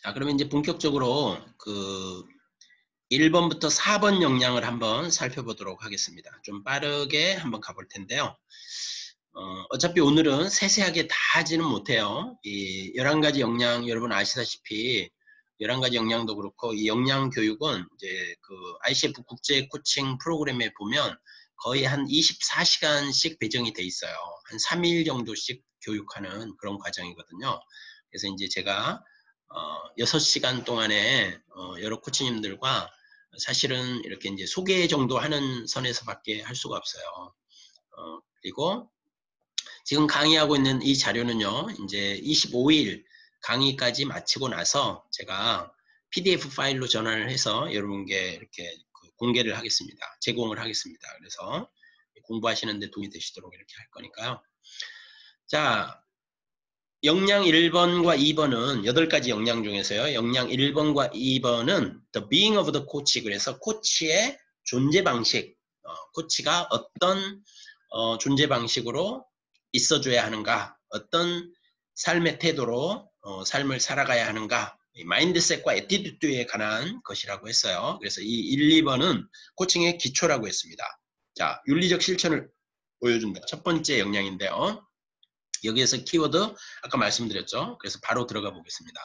자, 그러면 이제 본격적으로 그 1번부터 4번 역량을 한번 살펴보도록 하겠습니다. 좀 빠르게 한번 가볼 텐데요. 어차피 오늘은 세세하게 다 하지는 못해요. 이 11가지 역량 여러분 아시다시피 11가지 역량도 그렇고 이 역량 교육은 이제 그 ICF 국제 코칭 프로그램에 보면 거의 한 24시간씩 배정이 돼 있어요. 한 3일 정도씩 교육하는 그런 과정이거든요. 그래서 이제 제가 6시간 동안에 여러 코치님들과 사실은 이렇게 이제 소개 정도 하는 선에서밖에 할 수가 없어요. 그리고 지금 강의하고 있는 이 자료는요, 이제 25일 강의까지 마치고 나서 제가 PDF 파일로 전환을 해서 여러분께 이렇게 공개를 하겠습니다. 제공을 하겠습니다. 그래서 공부하시는데 도움이 되시도록 이렇게 할 거니까요. 자, 역량 1번과 2번은 8가지 역량 중에서요. 역량 1번과 2번은 The Being of the Coach, 그래서 코치의 존재 방식, 코치가 어떤 존재 방식으로 있어줘야 하는가, 어떤 삶의 태도로 삶을 살아가야 하는가, 마인드셋과 애티튜드에 관한 것이라고 했어요. 그래서 이 1, 2번은 코칭의 기초라고 했습니다. 자, 윤리적 실천을 보여준다. 첫 번째 역량인데요. 여기에서 키워드 아까 말씀드렸죠. 그래서 바로 들어가 보겠습니다.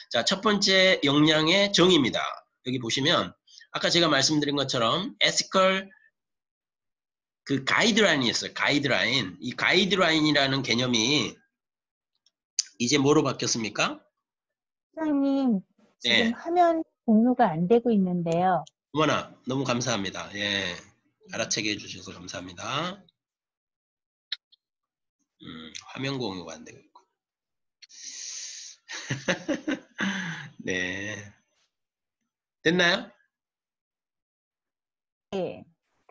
자, 첫 번째 역량의 정의입니다. 여기 보시면 아까 제가 말씀드린 것처럼 ethical 그 가이드라인이 있어요. 가이드라인. 이 가이드라인이라는 개념이 이제 뭐로 바뀌었습니까? 사장님, 지금 네. 화면 공유가 안 되고 있는데요. 어머나, 너무 감사합니다. 예. 알아채게 해주셔서 감사합니다. 화면 공유가 안 되고 있고. 네. 됐나요? 네,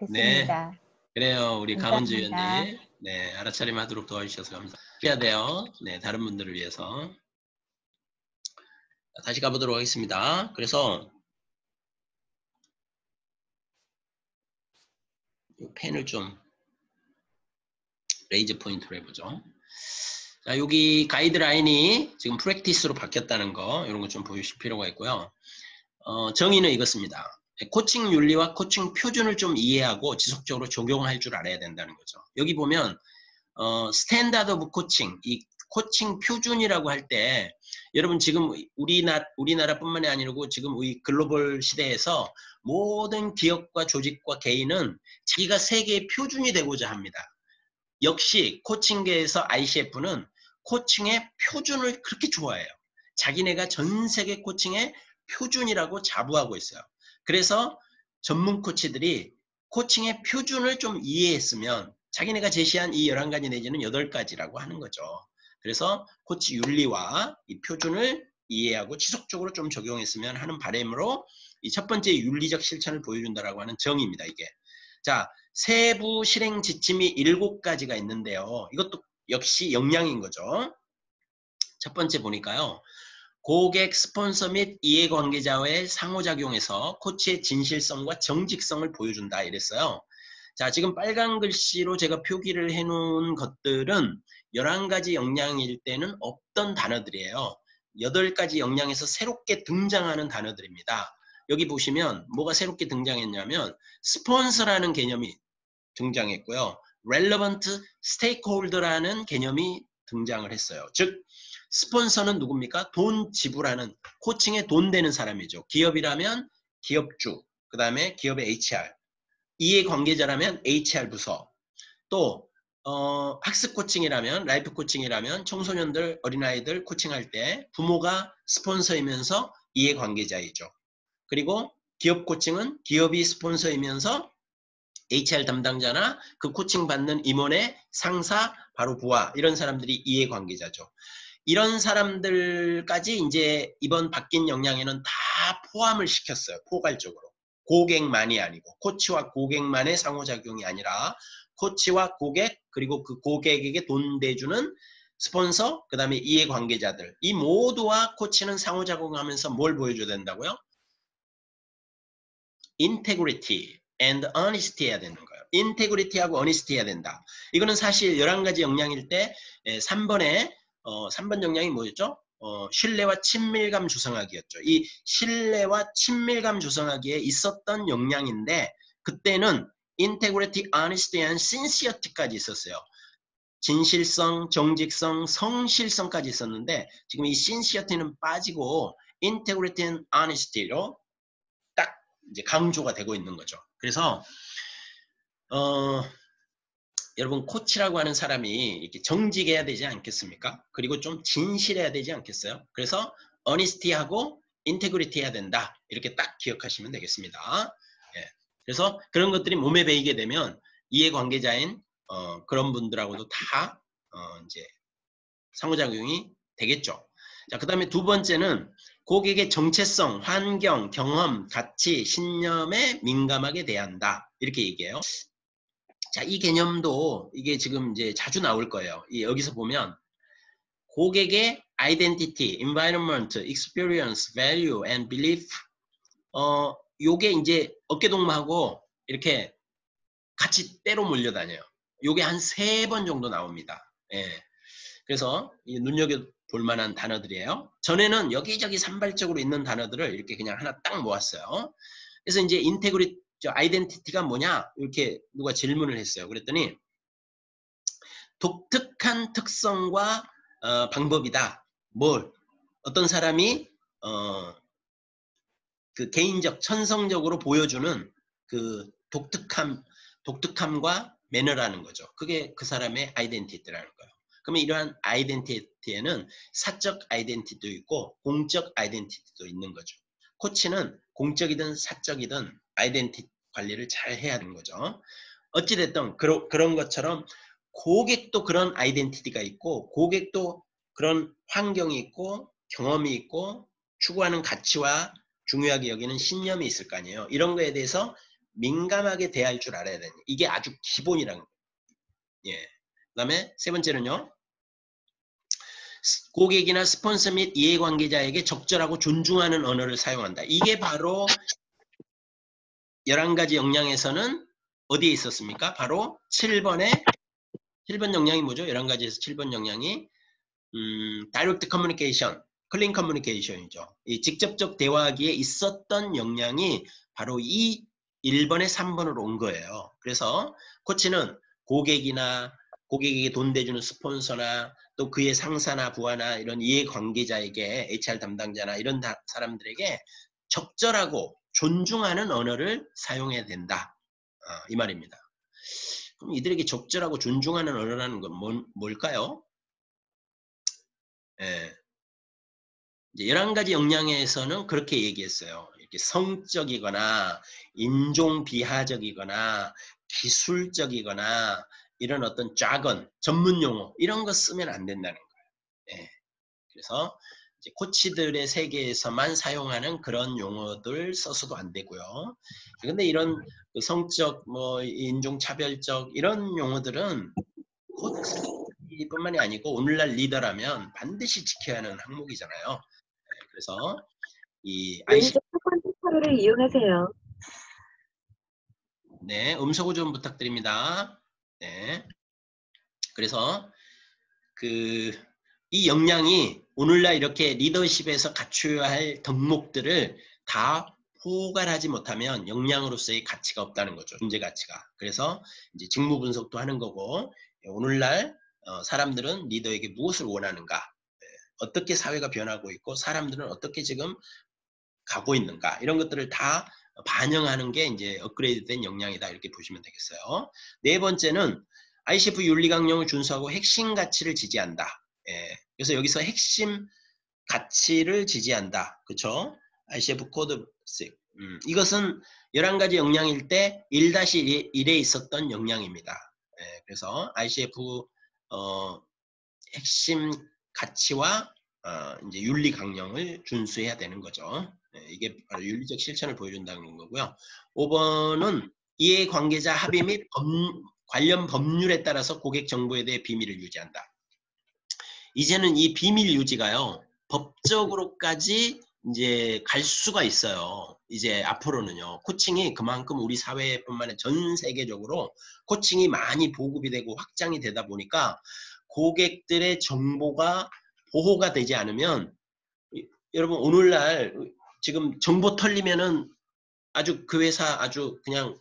네. 됐습니다. 그래요. 우리 강은주 감사합니다. 의원님. 네. 알아차림 하도록 도와주셔서 감사합니다. 해야 돼요. 네. 다른 분들을 위해서. 다시 가보도록 하겠습니다. 그래서 이 펜을 좀 레이저 포인트로 해보죠. 자, 여기 가이드라인이 지금 프랙티스로 바뀌었다는 거, 이런 거 좀 보여주실 필요가 있고요. 정의는 이것입니다. 코칭 윤리와 코칭 표준을 좀 이해하고 지속적으로 적용할 줄 알아야 된다는 거죠. 여기 보면 스탠다드 오브 코칭, 이 코칭 표준이라고 할 때 여러분 지금 우리나라뿐만이 아니고 지금 우리 글로벌 시대에서 모든 기업과 조직과 개인은 자기가 세계의 표준이 되고자 합니다. 역시 코칭계에서 ICF는 코칭의 표준을 그렇게 좋아해요. 자기네가 전 세계 코칭의 표준이라고 자부하고 있어요. 그래서 전문 코치들이 코칭의 표준을 좀 이해했으면 자기네가 제시한 이 11가지 내지는 8가지라고 하는 거죠. 그래서 코치 윤리와 이 표준을 이해하고 지속적으로 좀 적용했으면 하는 바람으로 이 첫 번째 윤리적 실천을 보여준다라고 하는 정의입니다. 이게. 자, 세부 실행 지침이 7가지가 있는데요. 이것도 역시 역량인 거죠. 첫 번째 보니까요. 고객, 스폰서 및 이해관계자와의 상호작용에서 코치의 진실성과 정직성을 보여준다 이랬어요. 자, 지금 빨간 글씨로 제가 표기를 해놓은 것들은 11가지 역량일 때는 없던 단어들이에요. 8가지 역량에서 새롭게 등장하는 단어들입니다. 여기 보시면 뭐가 새롭게 등장했냐면 스폰서라는 개념이 등장했고요. relevant stakeholder라는 개념이 등장을 했어요. 즉 스폰서는 누굽니까? 돈 지불하는, 코칭에 돈 되는 사람이죠. 기업이라면 기업주, 그 다음에 기업의 HR, 이해관계자라면 HR 부서, 또 학습 코칭이라면, 라이프 코칭이라면 청소년들, 어린아이들 코칭할 때 부모가 스폰서이면서 이해관계자이죠. 그리고 기업 코칭은 기업이 스폰서이면서 HR 담당자나 그 코칭 받는 임원의 상사, 바로 부하, 이런 사람들이 이해관계자죠. 이런 사람들까지 이제 이번 바뀐 역량에는 다 포함을 시켰어요. 포괄적으로. 고객만이 아니고, 코치와 고객만의 상호작용이 아니라 코치와 고객, 그리고 그 고객에게 돈 대주는 스폰서, 그 다음에 이해관계자들, 이 모두와 코치는 상호작용하면서 뭘 보여줘야 된다고요? integrity and honesty 해야 되는 거예요. integrity하고 honesty 해야 된다. 이거는 사실 11가지 역량일 때 3번에 3번 역량이 뭐였죠? 신뢰와 친밀감 조성하기였죠. 이 신뢰와 친밀감 조성하기에 있었던 역량인데 그때는 integrity, honesty and sincerity까지 있었어요. 진실성, 정직성, 성실성까지 있었는데 지금 이 sincerity는 빠지고 integrity and honesty로 딱 이제 강조가 되고 있는 거죠. 그래서 여러분 코치라고 하는 사람이 이렇게 정직해야 되지 않겠습니까? 그리고 좀 진실해야 되지 않겠어요? 그래서 honesty하고 integrity 해야 된다. 이렇게 딱 기억하시면 되겠습니다. 예. 그래서 그런 것들이 몸에 배이게 되면 이해관계자인 그런 분들하고도 다 이제 상호작용이 되겠죠. 자, 그 다음에 두 번째는 고객의 정체성, 환경, 경험, 가치, 신념에 민감하게 대한다. 이렇게 얘기해요. 자, 이 개념도 이게 지금 이제 자주 나올 거예요. 여기서 보면 고객의 identity, environment, experience, value and belief 요게 이제 어깨동무하고 이렇게 같이 때로 몰려다녀요. 요게 한 3번 정도 나옵니다. 예. 그래서 눈여겨볼 만한 단어들이에요. 전에는 여기저기 산발적으로 있는 단어들을 이렇게 그냥 하나 딱 모았어요. 그래서 이제 인테그리티, 아이덴티티가 뭐냐? 이렇게 누가 질문을 했어요. 그랬더니 독특한 특성과 방법이다. 뭘? 어떤 사람이 그 개인적, 천성적으로 보여주는 그 독특함과 매너라는 거죠. 그게 그 사람의 아이덴티티라는 거예요. 그러면 이러한 아이덴티티에는 사적 아이덴티티도 있고 공적 아이덴티티도 있는 거죠. 코치는 공적이든 사적이든 아이덴티티 관리를 잘 해야 하는 거죠. 어찌됐든 그런 것처럼 고객도 그런 아이덴티티가 있고 고객도 그런 환경이 있고 경험이 있고 추구하는 가치와 중요하게 여기는 신념이 있을 거 아니에요. 이런 거에 대해서 민감하게 대할 줄 알아야 되는 이게 아주 기본이라는 거예요. 예. 그 다음에 세 번째는요. 고객이나 스폰서 및 이해관계자에게 적절하고 존중하는 언어를 사용한다. 이게 바로 11가지 역량에서는 어디에 있었습니까? 바로 7번 역량이 뭐죠? 11가지에서 7번 역량이 direct communication, clean communication이죠. 이 직접적 대화하기에 있었던 역량이 바로 이 1번에 3번으로 온 거예요. 그래서 코치는 고객에게 돈 대주는 스폰서나 또 그의 상사나 부하나 이런 이해관계자에게 HR 담당자나 이런 사람들에게 적절하고 존중하는 언어를 사용해야 된다. 이 말입니다. 그럼 이들에게 적절하고 존중하는 언어라는 건 뭘까요? 예. 이제 11가지 역량에서는 그렇게 얘기했어요. 이렇게 성적이거나 인종 비하적이거나 기술적이거나 이런 어떤 jargon, 전문 용어 이런 거 쓰면 안 된다는 거예요. 예. 그래서 이제 코치들의 세계에서만 사용하는 그런 용어들 써서도 안 되고요. 근데 이런 그 성적, 뭐 인종차별적 이런 용어들은 코치뿐만이 아니고 오늘날 리더라면 반드시 지켜야 하는 항목이잖아요. 그래서 이 IC 왼쪽 첫 번째 차로를 이용하세요. 네, 음소거 좀 부탁드립니다. 네. 그래서 이 역량이 오늘날 이렇게 리더십에서 갖춰야 할 덕목들을 다 포괄하지 못하면 역량으로서의 가치가 없다는 거죠. 존재 가치가. 그래서 이제 직무 분석도 하는 거고 오늘날 사람들은 리더에게 무엇을 원하는가? 어떻게 사회가 변하고 있고 사람들은 어떻게 지금 가고 있는가? 이런 것들을 다 반영하는 게 이제 업그레이드된 역량이다 이렇게 보시면 되겠어요. 네 번째는 ICF 윤리강령을 준수하고 핵심 가치를 지지한다. 예. 그래서 여기서 핵심 가치를 지지한다. 그렇죠? ICF 코드 6. 이것은 11가지 역량일 때 1-1에 있었던 역량입니다. 예. 그래서 ICF 핵심 가치와 이제 윤리 강령을 준수해야 되는 거죠. 이게 바로 윤리적 실천을 보여준다는 거고요. 5번은 이해관계자 합의 및 관련 법률에 따라서 고객 정보에 대해 비밀을 유지한다. 이제는 이 비밀 유지가요. 법적으로까지 이제 갈 수가 있어요. 이제 앞으로는요. 코칭이 그만큼 우리 사회뿐만 아니라 전 세계적으로 코칭이 많이 보급이 되고 확장이 되다 보니까 고객들의 정보가 보호가 되지 않으면 여러분 오늘날 지금 정보 털리면은 아주 그 회사 아주 그냥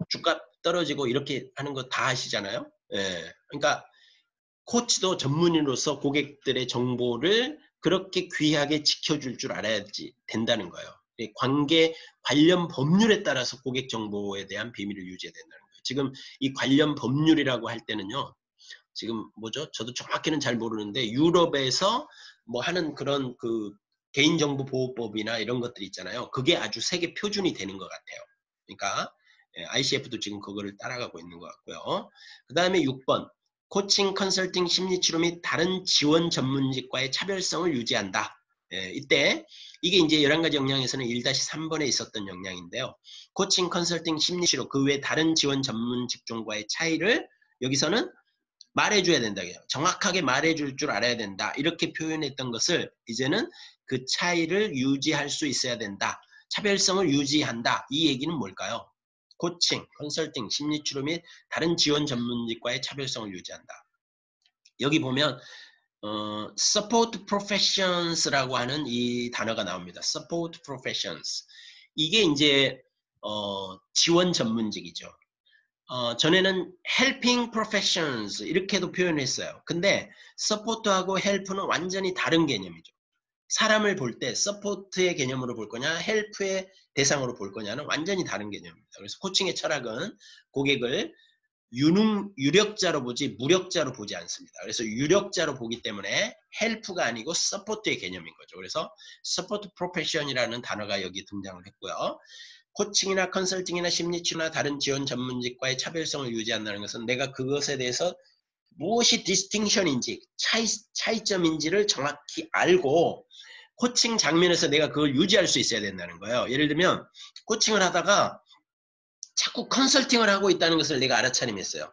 주가 떨어지고 이렇게 하는 거 다 아시잖아요. 예. 그러니까 코치도 전문인으로서 고객들의 정보를 그렇게 귀하게 지켜줄 줄 알아야지 된다는 거예요. 관계 관련 법률에 따라서 고객 정보에 대한 비밀을 유지해야 된다는 거예요. 지금 이 관련 법률이라고 할 때는요. 지금 뭐죠? 저도 정확히는 잘 모르는데 유럽에서 뭐 하는 그런 그 개인정보보호법이나 이런 것들이 있잖아요. 그게 아주 세계 표준이 되는 것 같아요. 그러니까 ICF도 지금 그거를 따라가고 있는 것 같고요. 그 다음에 6번. 코칭, 컨설팅, 심리치료 및 다른 지원 전문직과의 차별성을 유지한다. 이때 이게 이제 11가지 역량에서는 1-3번에 있었던 역량인데요. 코칭, 컨설팅, 심리치료 그 외 다른 지원 전문 직종과의 차이를 여기서는 말해줘야 된다. 정확하게 말해줄 줄 알아야 된다. 이렇게 표현했던 것을 이제는 그 차이를 유지할 수 있어야 된다. 차별성을 유지한다. 이 얘기는 뭘까요? 코칭, 컨설팅, 심리치료 및 다른 지원 전문직과의 차별성을 유지한다. 여기 보면 support professions라고 하는 이 단어가 나옵니다. support professions. 이게 이제 지원 전문직이죠. 전에는 helping professions 이렇게도 표현했어요. 근데 support하고 help는 완전히 다른 개념이죠. 사람을 볼 때 support의 개념으로 볼 거냐 help의 대상으로 볼 거냐는 완전히 다른 개념입니다. 그래서 코칭의 철학은 고객을 유력자로 보지 무력자로 보지 않습니다. 그래서 유력자로 보기 때문에 help가 아니고 support의 개념인 거죠. 그래서 support profession이라는 단어가 여기 등장을 했고요. 코칭이나 컨설팅이나 심리치료나 다른 지원 전문직과의 차별성을 유지한다는 것은 내가 그것에 대해서 무엇이 디스팅션인지 차이점인지를 정확히 알고 코칭 장면에서 내가 그걸 유지할 수 있어야 된다는 거예요. 예를 들면 코칭을 하다가 자꾸 컨설팅을 하고 있다는 것을 내가 알아차림했어요.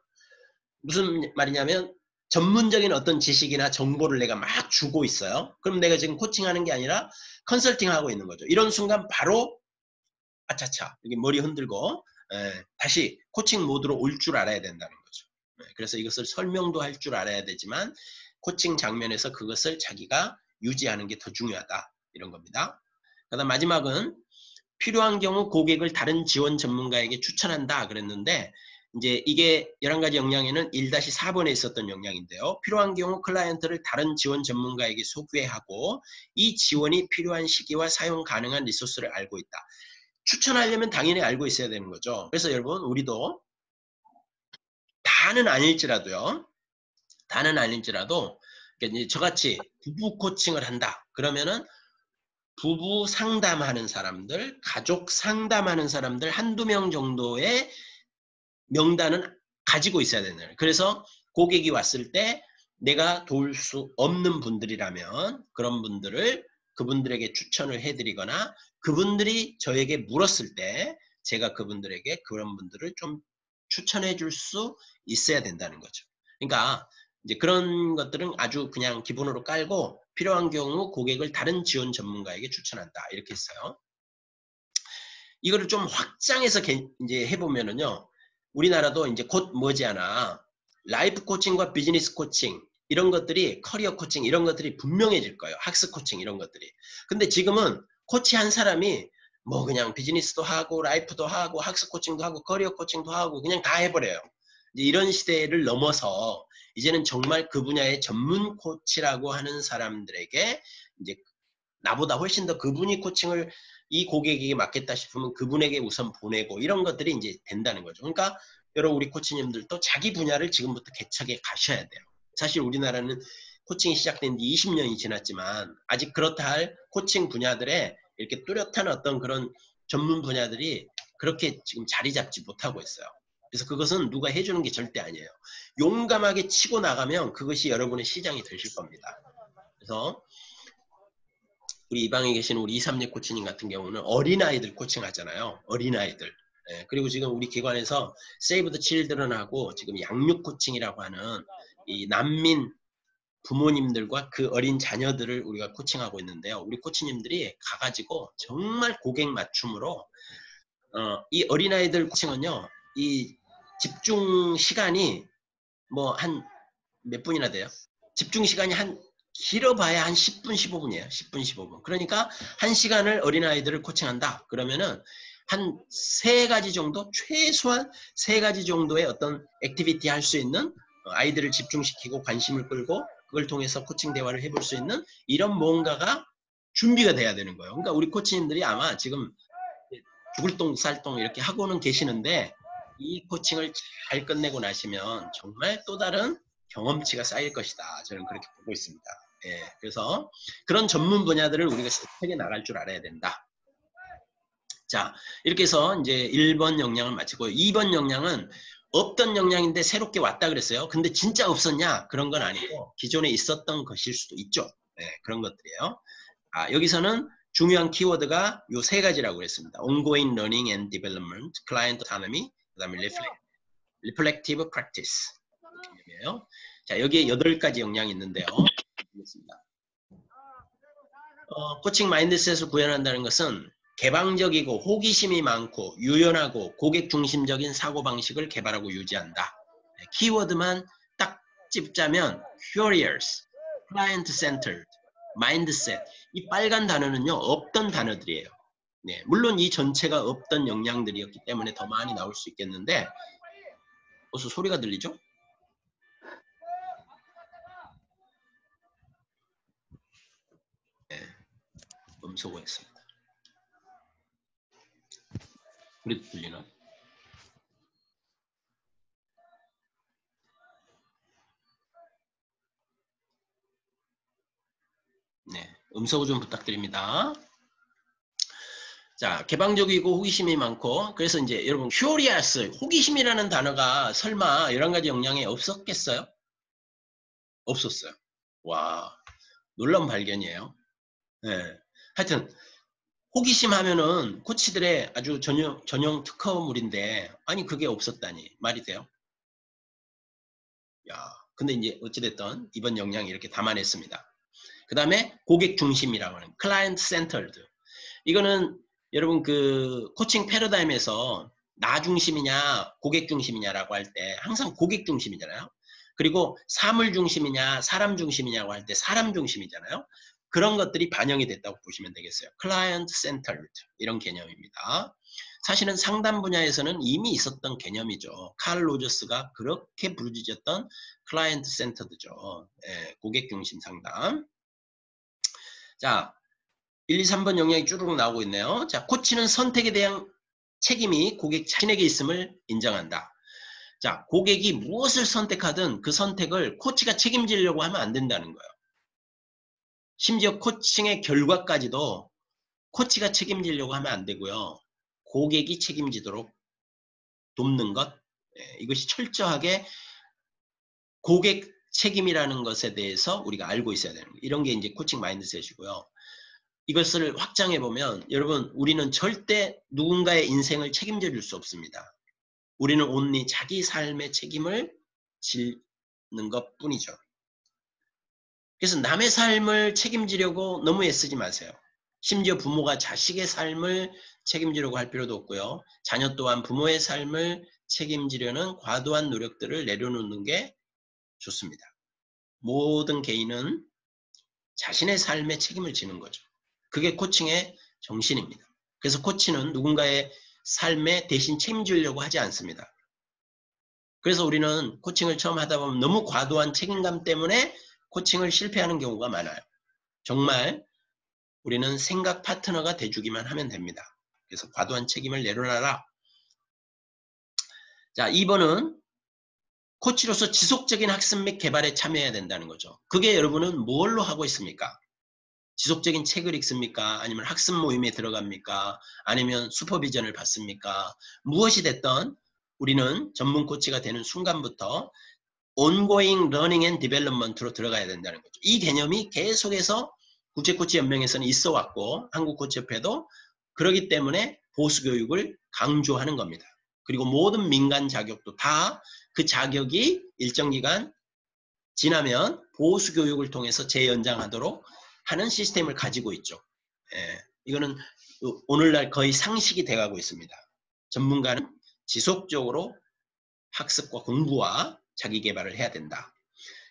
무슨 말이냐면 전문적인 어떤 지식이나 정보를 내가 막 주고 있어요. 그럼 내가 지금 코칭하는 게 아니라 컨설팅하고 있는 거죠. 이런 순간 바로 아차차 이게 머리 흔들고 다시 코칭 모드로 올 줄 알아야 된다는 거죠. 그래서 이것을 설명도 할 줄 알아야 되지만 코칭 장면에서 그것을 자기가 유지하는 게 더 중요하다. 이런 겁니다. 그다음 마지막은 필요한 경우 고객을 다른 지원 전문가에게 추천한다 그랬는데 이제 이게 11가지 역량에는 1-4번에 있었던 역량인데요. 필요한 경우 클라이언트를 다른 지원 전문가에게 소개하고 이 지원이 필요한 시기와 사용 가능한 리소스를 알고 있다. 추천하려면 당연히 알고 있어야 되는 거죠. 그래서 여러분 우리도 다는 아닐지라도 그러니까 저같이 부부 코칭을 한다. 그러면은 부부 상담하는 사람들, 가족 상담하는 사람들 한두 명 정도의 명단은 가지고 있어야 되는 거예요. 그래서 고객이 왔을 때 내가 도울 수 없는 분들이라면 그런 분들을 그분들에게 추천을 해드리거나 그분들이 저에게 물었을 때 제가 그분들에게 그런 분들을 좀 추천해 줄 수 있어야 된다는 거죠. 그러니까 이제 그런 것들은 아주 그냥 기본으로 깔고 필요한 경우 고객을 다른 지원 전문가에게 추천한다. 이렇게 했어요. 이거를 좀 확장해서 이제 해보면은요. 우리나라도 이제 곧 머지않아 라이프 코칭과 비즈니스 코칭 이런 것들이 커리어 코칭 이런 것들이 분명해질 거예요. 학습 코칭 이런 것들이. 근데 지금은 코치 한 사람이 뭐 그냥 비즈니스도 하고 라이프도 하고 학습 코칭도 하고 커리어 코칭도 하고 그냥 다 해버려요. 이제 이런 시대를 넘어서 이제는 정말 그 분야의 전문 코치라고 하는 사람들에게 이제 나보다 훨씬 더 그분이 코칭을 이 고객에게 맞겠다 싶으면 그분에게 우선 보내고 이런 것들이 이제 된다는 거죠. 그러니까 여러분 우리 코치님들도 자기 분야를 지금부터 개척해 가셔야 돼요. 사실 우리나라는 코칭이 시작된 지 20년이 지났지만 아직 그렇다 할 코칭 분야들에 이렇게 뚜렷한 어떤 그런 전문 분야들이 그렇게 지금 자리 잡지 못하고 있어요. 그래서 그것은 누가 해주는 게 절대 아니에요. 용감하게 치고 나가면 그것이 여러분의 시장이 되실 겁니다. 그래서 우리 이 방에 계신 우리 236 코치님 같은 경우는 어린아이들 코칭하잖아요. 어린아이들. 그리고 지금 우리 기관에서 세이브 더 칠드런하고 지금 양육 코칭이라고 하는 이 난민 부모님들과 그 어린 자녀들을 우리가 코칭하고 있는데요. 우리 코치님들이 가가지고 정말 고객 맞춤으로 이 어린아이들 코칭은요. 이 집중 시간이 뭐 한 몇 분이나 돼요? 집중 시간이 한 길어봐야 한 10분, 15분이에요. 10분, 15분. 그러니까 1시간을 어린아이들을 코칭한다. 그러면은 한 3가지 정도, 최소한 3가지 정도의 어떤 액티비티 할 수 있는 아이들을 집중시키고 관심을 끌고 그걸 통해서 코칭 대화를 해볼 수 있는 이런 뭔가가 준비가 돼야 되는 거예요. 그러니까 우리 코치님들이 아마 지금 죽을 똥 쌀똥 이렇게 하고는 계시는데 이 코칭을 잘 끝내고 나시면 정말 또 다른 경험치가 쌓일 것이다. 저는 그렇게 보고 있습니다. 예, 그래서 그런 전문 분야들을 우리가 스펙에 나갈 줄 알아야 된다. 자, 이렇게 해서 이제 1번 역량을 마치고요. 2번 역량은 없던 역량인데 새롭게 왔다 그랬어요. 근데 진짜 없었냐? 그런 건 아니고 기존에 있었던 것일 수도 있죠. 네, 그런 것들이에요. 아, 여기서는 중요한 키워드가 요 3가지라고 그랬습니다. Ongoing Learning and Development, Client Autonomy, 그 다음에 Reflective Practice. 개념이에요. 자, 여기에 8가지 역량이 있는데요. 보겠습니다. 코칭 마인드셋을 구현한다는 것은 개방적이고 호기심이 많고 유연하고 고객 중심적인 사고방식을 개발하고 유지한다. 네, 키워드만 딱 찝자면 curious, client-centered, mindset. 이 빨간 단어는요. 없던 단어들이에요. 네, 물론 이 전체가 없던 역량들이었기 때문에 더 많이 나올 수 있겠는데 벌써 소리가 들리죠? 네, 음소거했습니다. 그래도 들리나? 네, 음소거 좀 부탁드립니다. 자, 개방적이고 호기심이 많고 그래서 이제 여러분 curious, 호기심이라는 단어가 설마 11가지 역량에 없었겠어요? 없었어요. 와, 놀라운 발견이에요. 네. 하여튼 호기심 하면은 코치들의 아주 전용 특허물인데 아니 그게 없었다니 말이 돼요? 야, 근데 이제 어찌됐든 이번 역량이 이렇게 담아냈습니다. 그 다음에 고객 중심이라고 하는 클라이언트 센터드. 이거는 여러분 그 코칭 패러다임에서 나 중심이냐 고객 중심이냐라고 할 때 항상 고객 중심이잖아요. 그리고 사물 중심이냐 사람 중심이냐고 할 때 사람 중심이잖아요. 그런 것들이 반영이 됐다고 보시면 되겠어요. 클라이언트 센터드 이런 개념입니다. 사실은 상담 분야에서는 이미 있었던 개념이죠. 칼 로저스가 그렇게 부르짖었던 클라이언트 센터드죠. 예, 고객 중심 상담. 자, 1, 2, 3번 영역이 쭈르륵 나오고 있네요. 자, 코치는 선택에 대한 책임이 고객 자신에게 있음을 인정한다. 자, 고객이 무엇을 선택하든 그 선택을 코치가 책임지려고 하면 안 된다는 거예요. 심지어 코칭의 결과까지도 코치가 책임지려고 하면 안 되고요. 고객이 책임지도록 돕는 것, 이것이 철저하게 고객 책임이라는 것에 대해서 우리가 알고 있어야 되는 거예요. 이런 게 이제 코칭 마인드셋이고요. 이것을 확장해 보면 여러분 우리는 절대 누군가의 인생을 책임져 줄 수 없습니다. 우리는 온리 자기 삶의 책임을 지는 것 뿐이죠. 그래서 남의 삶을 책임지려고 너무 애쓰지 마세요. 심지어 부모가 자식의 삶을 책임지려고 할 필요도 없고요. 자녀 또한 부모의 삶을 책임지려는 과도한 노력들을 내려놓는 게 좋습니다. 모든 개인은 자신의 삶에 책임을 지는 거죠. 그게 코칭의 정신입니다. 그래서 코치는 누군가의 삶에 대신 책임지려고 하지 않습니다. 그래서 우리는 코칭을 처음 하다 보면 너무 과도한 책임감 때문에 코칭을 실패하는 경우가 많아요. 정말 우리는 생각 파트너가 돼주기만 하면 됩니다. 그래서 과도한 책임을 내려놔라. 자, 2번은 코치로서 지속적인 학습 및 개발에 참여해야 된다는 거죠. 그게 여러분은 뭘로 하고 있습니까? 지속적인 책을 읽습니까? 아니면 학습 모임에 들어갑니까? 아니면 슈퍼비전을 받습니까? 무엇이 됐든 우리는 전문 코치가 되는 순간부터 ongoing learning and development로 들어가야 된다는 거죠. 이 개념이 계속해서 국제코치연맹에서는 있어 왔고 한국코치협회도 그러기 때문에 보수교육을 강조하는 겁니다. 그리고 모든 민간 자격도 다 그 자격이 일정 기간 지나면 보수교육을 통해서 재연장하도록 하는 시스템을 가지고 있죠. 예, 이거는 오늘날 거의 상식이 돼가고 있습니다. 전문가는 지속적으로 학습과 공부와 자기 개발을 해야 된다.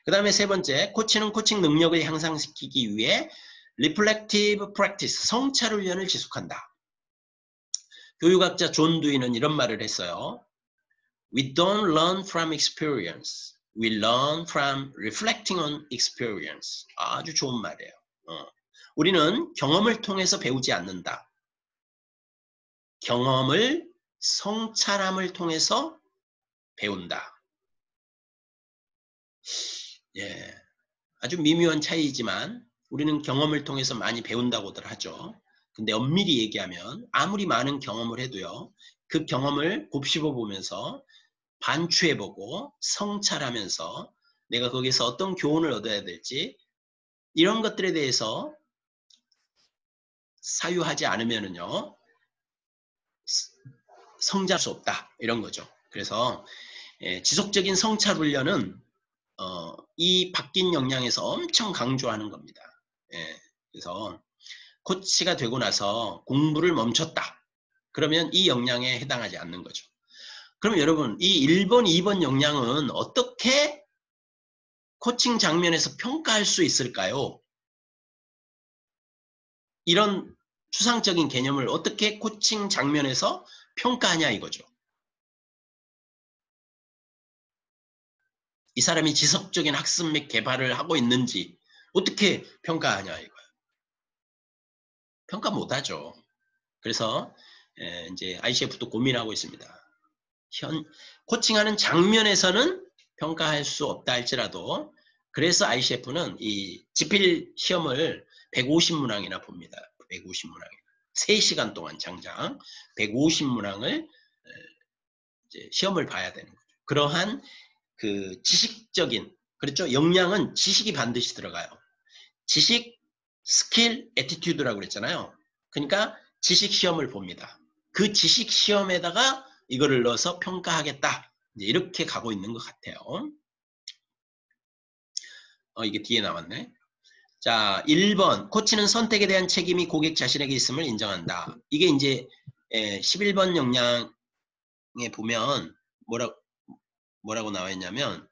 그 다음에 세 번째, 코치는 코칭 능력을 향상시키기 위해 reflective practice, 성찰 훈련을 지속한다. 교육학자 존 두이는 이런 말을 했어요. We don't learn from experience. We learn from reflecting on experience. 아주 좋은 말이에요. 우리는 경험을 통해서 배우지 않는다. 경험을 성찰함을 통해서 배운다. 예, 아주 미묘한 차이지만 우리는 경험을 통해서 많이 배운다고들 하죠. 근데 엄밀히 얘기하면 아무리 많은 경험을 해도요. 그 경험을 곱씹어 보면서 반추해보고 성찰하면서 내가 거기서 어떤 교훈을 얻어야 될지 이런 것들에 대해서 사유하지 않으면은요. 성장할 수 없다. 이런 거죠. 그래서 지속적인 성찰 훈련은 이 바뀐 역량에서 엄청 강조하는 겁니다. 그래서 코치가 되고 나서 공부를 멈췄다. 그러면 이 역량에 해당하지 않는 거죠. 그럼 여러분 이 1번, 2번 역량은 어떻게 코칭 장면에서 평가할 수 있을까요? 이런 추상적인 개념을 어떻게 코칭 장면에서 평가하냐 이거죠. 이 사람이 지속적인 학습 및 개발을 하고 있는지 어떻게 평가하냐 이거예요. 평가 못하죠. 그래서 이제 ICF도 고민하고 있습니다. 코칭하는 장면에서는 평가할 수 없다 할지라도 그래서 ICF는 이 지필 시험을 150문항이나 봅니다. 150문항. 3시간 동안 장장 150문항을 이제 시험을 봐야 되는 거죠. 그러한 그 지식적인 그렇죠. 역량은 지식이 반드시 들어가요. 지식, 스킬, 애티튜드라고 그랬잖아요. 그러니까 지식 시험을 봅니다. 그 지식 시험에다가 이거를 넣어서 평가하겠다. 이제 이렇게 가고 있는 것 같아요. 이게 뒤에 나왔네. 자, 1번. 코치는 선택에 대한 책임이 고객 자신에게 있음을 인정한다. 이게 이제 11번 역량에 보면 뭐라고 나와 있냐면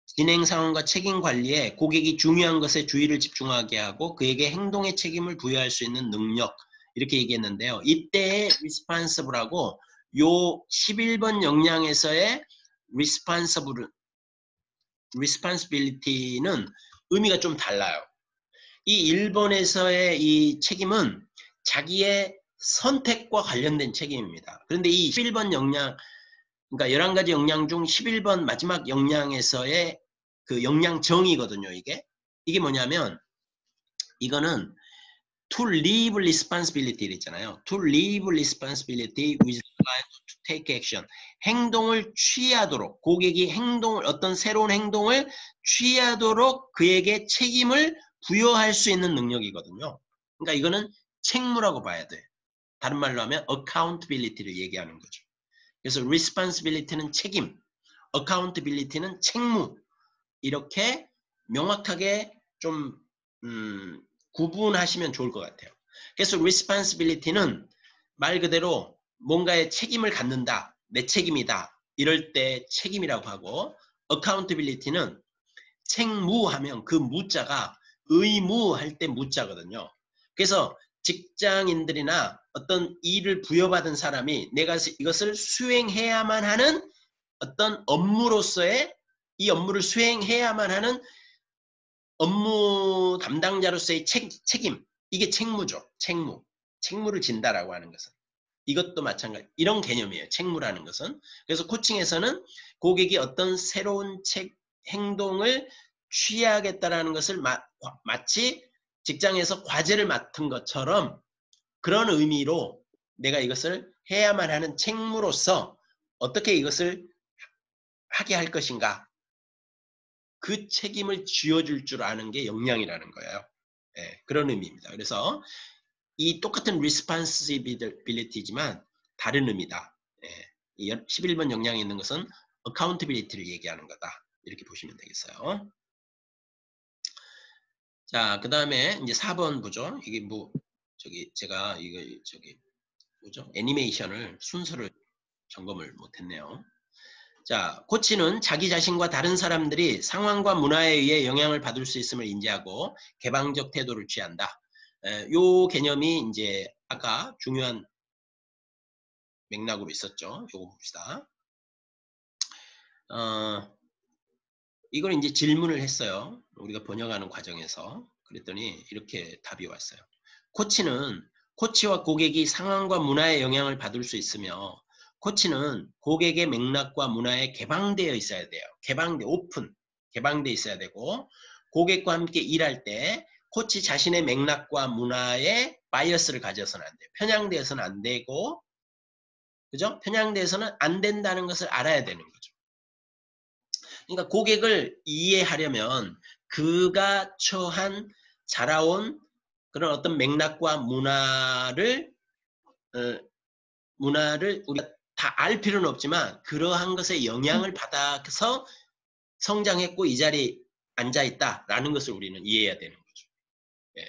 진행 상황과 책임 관리에 고객이 중요한 것에 주의를 집중하게 하고 그에게 행동의 책임을 부여할 수 있는 능력 이렇게 얘기했는데요. 이때의 responsible하고 요 11번 역량에서의 responsibility는 의미가 좀 달라요. 이 1번에서의 이 책임은 자기의 선택과 관련된 책임입니다. 그런데 이 11번 역량 그러니까 11가지 역량 중 11번 마지막 역량에서의 그 역량 정의거든요, 이게 뭐냐면, 이거는 to leave responsibility 있잖아요. to leave responsibility with client to take action. 행동을 취하도록, 고객이 어떤 새로운 행동을 취하도록 그에게 책임을 부여할 수 있는 능력이거든요. 그러니까 이거는 책무라고 봐야 돼. 다른 말로 하면 accountability를 얘기하는 거죠. 그래서 responsibility는 책임, accountability는 책무 이렇게 명확하게 좀 구분하시면 좋을 것 같아요. 그래서 responsibility는 말 그대로 뭔가의 책임을 갖는다, 내 책임이다 이럴 때 책임이라고 하고 accountability는 책무하면 그 무자가 의무할 때 무자거든요. 그래서 직장인들이나 어떤 일을 부여받은 사람이 내가 이것을 수행해야만 하는 어떤 업무로서의 이 업무를 수행해야만 하는 업무 담당자로서의 책임 이게 책무죠. 책무를 진다라고 하는 것은 이것도 마찬가지 이런 개념이에요. 책무라는 것은. 그래서 코칭에서는 고객이 어떤 새로운 행동을 취하겠다라는 것을 마치 직장에서 과제를 맡은 것처럼 그런 의미로 내가 이것을 해야만 하는 책무로서 어떻게 이것을 하게 할 것인가 그 책임을 쥐어줄 줄 아는 게 역량이라는 거예요. 그런 의미입니다. 그래서 이 똑같은 responsibility지만 다른 의미다. 이 11번 역량에 있는 것은 accountability를 얘기하는 거다. 이렇게 보시면 되겠어요. 자, 그 다음에 이제 4번 보죠. 이게 제가 뭐죠? 애니메이션을 순서를 점검을 못했네요. 자, 코치는 자기 자신과 다른 사람들이 상황과 문화에 의해 영향을 받을 수 있음을 인지하고 개방적 태도를 취한다. 요 개념이 이제 아까 중요한 맥락으로 있었죠. 요거 봅시다. 이걸 이제 질문을 했어요. 우리가 번역하는 과정에서. 그랬더니 이렇게 답이 왔어요. 코치와 고객이 상황과 문화에 영향을 받을 수 있으며 코치는 고객의 맥락과 문화에 개방되어 있어야 돼요. 개방되어 있어야 되고 고객과 함께 일할 때 코치 자신의 맥락과 문화에 바이어스를 가져서는 안 돼요. 편향되어서는 안 되고 그죠? 편향되어서는 안 된다는 것을 알아야 되는 거죠. 그러니까 고객을 이해하려면 그가 자라온 그런 어떤 맥락과 문화를 우리가 다 알 필요는 없지만 그러한 것에 영향을 받아서 성장했고 이 자리에 앉아있다라는 것을 우리는 이해해야 되는 거죠. 예.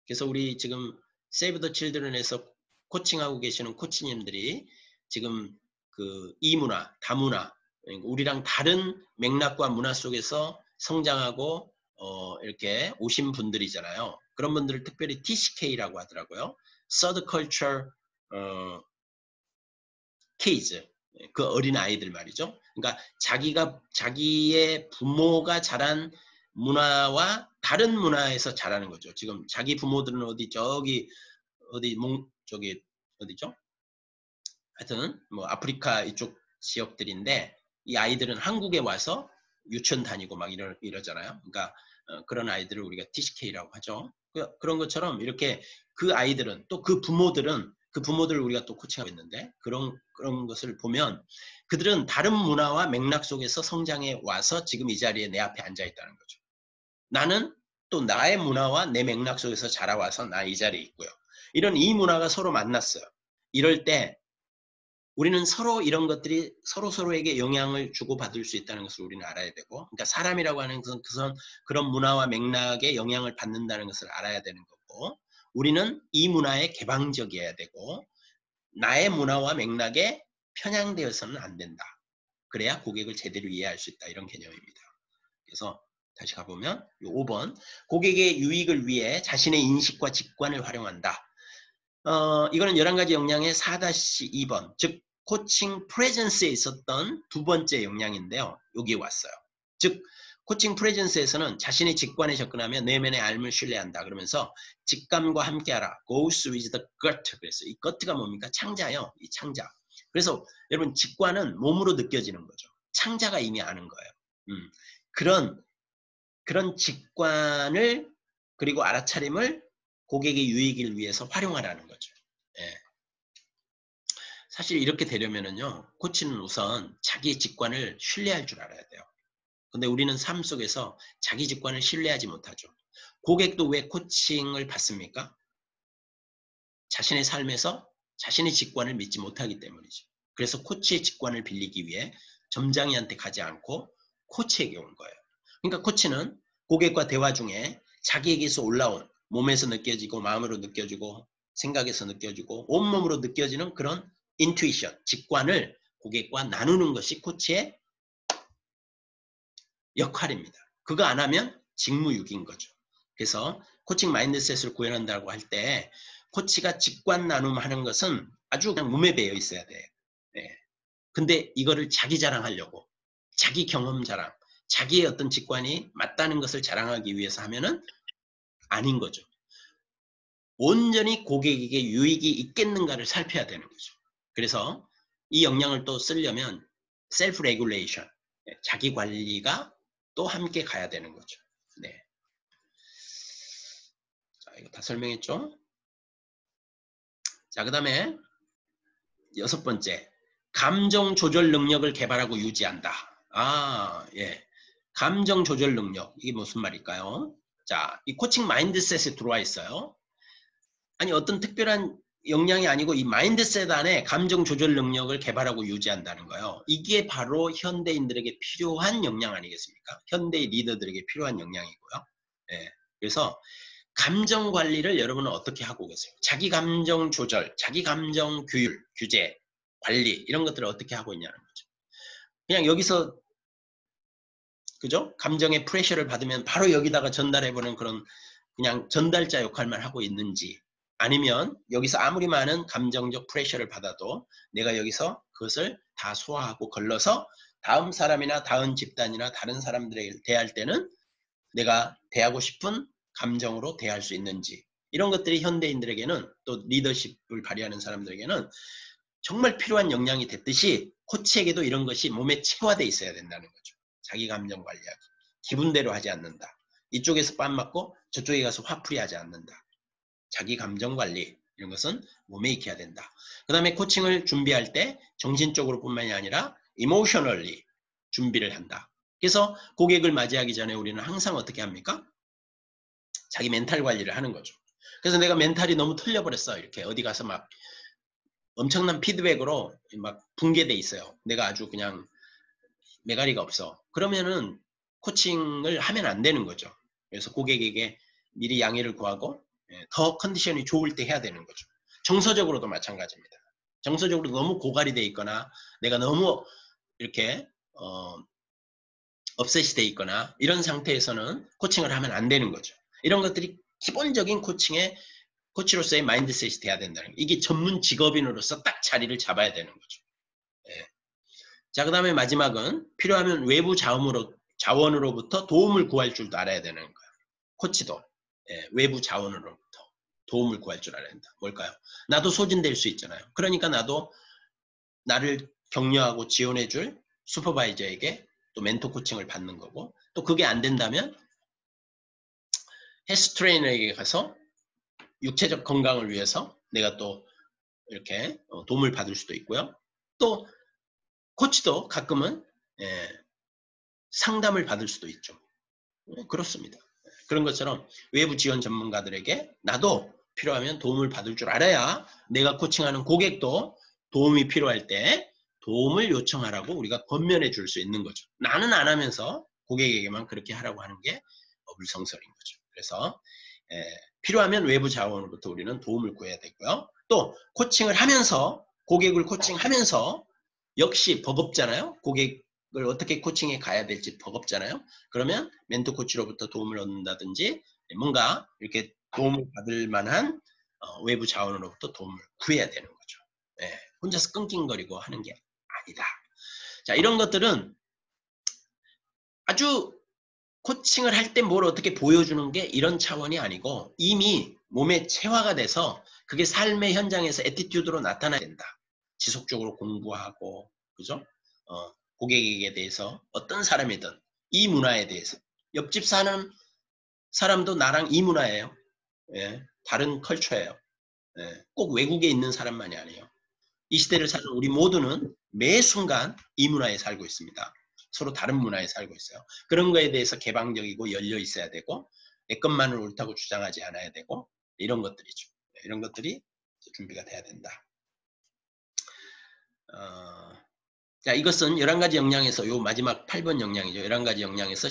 그래서 우리 지금 세이브 더 칠드런에서 코칭하고 계시는 코치님들이 지금 그 이문화, 다문화, 우리랑 다른 맥락과 문화 속에서 성장하고 이렇게 오신 분들이잖아요. 그런 분들을 특별히 TCK라고 하더라고요. Third Culture Kids. 그 어린 아이들 말이죠. 그러니까 자기의 부모가 자란 문화와 다른 문화에서 자라는 거죠. 지금 자기 부모들은 어디죠? 하여튼 뭐 아프리카 이쪽 지역들인데 이 아이들은 한국에 와서 유치원 다니고 막 이러잖아요. 그러니까 그런 아이들을 우리가 TCK라고 하죠. 그런 것처럼 이렇게 그 아이들은 또 그 부모들을 우리가 또 코칭하고 있는데 그런 것을 보면 그들은 다른 문화와 맥락 속에서 성장해 와서 지금 이 자리에 내 앞에 앉아 있다는 거죠. 나는 또 나의 문화와 내 맥락 속에서 자라와서 나 이 자리에 있고요. 이런 이 문화가 서로 만났어요. 이럴 때 우리는 서로 이런 것들이 서로에게 영향을 주고받을 수 있다는 것을 우리는 알아야 되고, 그러니까 사람이라고 하는 것은 그런 문화와 맥락에 영향을 받는다는 것을 알아야 되는 거고, 우리는 이 문화에 개방적이어야 되고 나의 문화와 맥락에 편향되어서는 안 된다. 그래야 고객을 제대로 이해할 수 있다. 이런 개념입니다. 그래서 다시 가보면 5번 고객의 유익을 위해 자신의 인식과 직관을 활용한다. 이거는 11가지 역량의 4-2번 즉 코칭 프레젠스에 있었던 두 번째 역량인데요. 여기에 왔어요. 즉 코칭 프레젠스에서는 자신의 직관에 접근하며 내면의 알을 신뢰한다. 그러면서 직감과 함께하라. Goes with the gut. 그래서 이 gut가 뭡니까? 창자요. 이 창자. 그래서 여러분 직관은 몸으로 느껴지는 거죠. 창자가 이미 아는 거예요. 그런 직관을 그리고 알아차림을 고객의 유익을 위해서 활용하라는 거죠. 예. 사실 이렇게 되려면은요, 코치는 우선 자기 직관을 신뢰할 줄 알아야 돼요. 근데 우리는 삶 속에서 자기 직관을 신뢰하지 못하죠. 고객도 왜 코칭을 받습니까? 자신의 삶에서 자신의 직관을 믿지 못하기 때문이죠. 그래서 코치의 직관을 빌리기 위해 점장이한테 가지 않고 코치에게 온 거예요. 그러니까 코치는 고객과 대화 중에 자기에게서 올라온 몸에서 느껴지고 마음으로 느껴지고 생각에서 느껴지고 온몸으로 느껴지는 그런 인투이션, 직관을 고객과 나누는 것이 코치의 역할입니다. 그거 안 하면 직무유기인 거죠. 그래서 코칭 마인드셋을 구현한다고 할 때 코치가 직관 나눔하는 것은 아주 그냥 몸에 배어 있어야 돼요. 네. 근데 이거를 자기 자랑하려고 자기 경험 자랑, 자기의 어떤 직관이 맞다는 것을 자랑하기 위해서 하면은 아닌 거죠. 온전히 고객에게 유익이 있겠는가를 살펴야 되는 거죠. 그래서 이 역량을 또 쓰려면 셀프 레귤레이션, 자기 관리가 또 함께 가야 되는 거죠. 네. 자, 이거 다 설명했죠? 자, 그 다음에 6번째, 감정 조절 능력을 개발하고 유지한다. 예. 감정 조절 능력. 이게 무슨 말일까요? 자, 이 코칭 마인드셋에 들어와 있어요. 아니, 어떤 특별한 역량이 아니고 이 마인드셋 안에 감정 조절 능력을 개발하고 유지한다는 거예요. 이게 바로 현대인들에게 필요한 역량 아니겠습니까? 현대의 리더들에게 필요한 역량이고요. 예. 그래서 감정 관리를 여러분은 어떻게 하고 계세요? 자기 감정 조절, 자기 감정 규율, 규제, 관리 이런 것들을 어떻게 하고 있냐는 거죠. 그냥 여기서 그죠? 감정의 프레셔를 받으면 바로 여기다가 전달해보는 그런 그냥 전달자 역할만 하고 있는지, 아니면 여기서 아무리 많은 감정적 프레셔를 받아도 내가 여기서 그것을 다 소화하고 걸러서 다음 사람이나 다음 집단이나 다른 사람들에게 대할 때는 내가 대하고 싶은 감정으로 대할 수 있는지, 이런 것들이 현대인들에게는, 또 리더십을 발휘하는 사람들에게는 정말 필요한 역량이 됐듯이 코치에게도 이런 것이 몸에 체화되어 있어야 된다는 거죠. 자기 감정 관리하기. 기분대로 하지 않는다. 이쪽에서 빰 맞고 저쪽에 가서 화풀이 하지 않는다. 자기 감정 관리, 이런 것은 몸에 익혀야 된다. 그 다음에 코칭을 준비할 때 정신적으로 뿐만이 아니라 emotionally 준비를 한다. 그래서 고객을 맞이하기 전에 우리는 항상 어떻게 합니까? 자기 멘탈 관리를 하는 거죠. 그래서 내가 멘탈이 너무 틀려버렸어. 이렇게 어디 가서 막 엄청난 피드백으로 막 붕괴돼 있어요. 내가 아주 그냥 메가리가 없어. 그러면은 코칭을 하면 안 되는 거죠. 그래서 고객에게 미리 양해를 구하고 더 컨디션이 좋을 때 해야 되는 거죠. 정서적으로도 마찬가지입니다. 정서적으로 너무 고갈이 돼 있거나 내가 너무 이렇게 업셋이 돼 있거나 이런 상태에서는 코칭을 하면 안 되는 거죠. 이런 것들이 기본적인 코치로서의 마인드셋이 돼야 된다는 거예요. 이게 전문 직업인으로서 딱 자리를 잡아야 되는 거죠. 예. 자, 그 다음에 마지막은 필요하면 외부 자원으로부터 도움을 구할 줄도 알아야 되는 거예요. 코치도 외부 자원으로부터 도움을 구할 줄 알아야 된다. 뭘까요? 나도 소진될 수 있잖아요. 그러니까 나도 나를 격려하고 지원해줄 슈퍼바이저에게 또 멘토 코칭을 받는 거고, 또 그게 안 된다면 헬스 트레이너에게 가서 육체적 건강을 위해서 내가 또 이렇게 도움을 받을 수도 있고요. 또 코치도 가끔은 상담을 받을 수도 있죠. 그렇습니다. 그런 것처럼 외부 지원 전문가들에게 나도 필요하면 도움을 받을 줄 알아야 내가 코칭하는 고객도 도움이 필요할 때 도움을 요청하라고 우리가 권면해 줄 수 있는 거죠. 나는 안 하면서 고객에게만 그렇게 하라고 하는 게 어불성설인 거죠. 그래서 필요하면 외부 자원으로부터 우리는 도움을 구해야 되고요. 또 코칭을 하면서, 고객을 코칭하면서 역시 버겁잖아요. 고객을 어떻게 코칭에 가야 될지 버겁잖아요. 그러면 멘토 코치로부터 도움을 얻는다든지 뭔가 이렇게 도움을 받을 만한 외부 자원으로부터 도움을 구해야 되는 거죠. 혼자서 끙낑거리고 하는 게 아니다. 자, 이런 것들은 아주 코칭을 할 때 뭘 어떻게 보여주는 게 이런 차원이 아니고 이미 몸에 체화가 돼서 그게 삶의 현장에서 애티튜드로 나타나야 된다. 지속적으로 공부하고, 그죠? 고객에게 대해서 어떤 사람이든 이 문화에 대해서, 옆집 사는 사람도 나랑 이 문화예요. 다른 컬처예요. 꼭 외국에 있는 사람만이 아니에요. 이 시대를 사는 우리 모두는 매 순간 이 문화에 살고 있습니다. 서로 다른 문화에 살고 있어요. 그런 거에 대해서 개방적이고 열려 있어야 되고, 내 것만을 옳다고 주장하지 않아야 되고, 이런 것들이죠. 이런 것들이 준비가 돼야 된다. 자, 이것은 11가지 역량에서 요 마지막 8번 역량이죠. 11가지 역량에서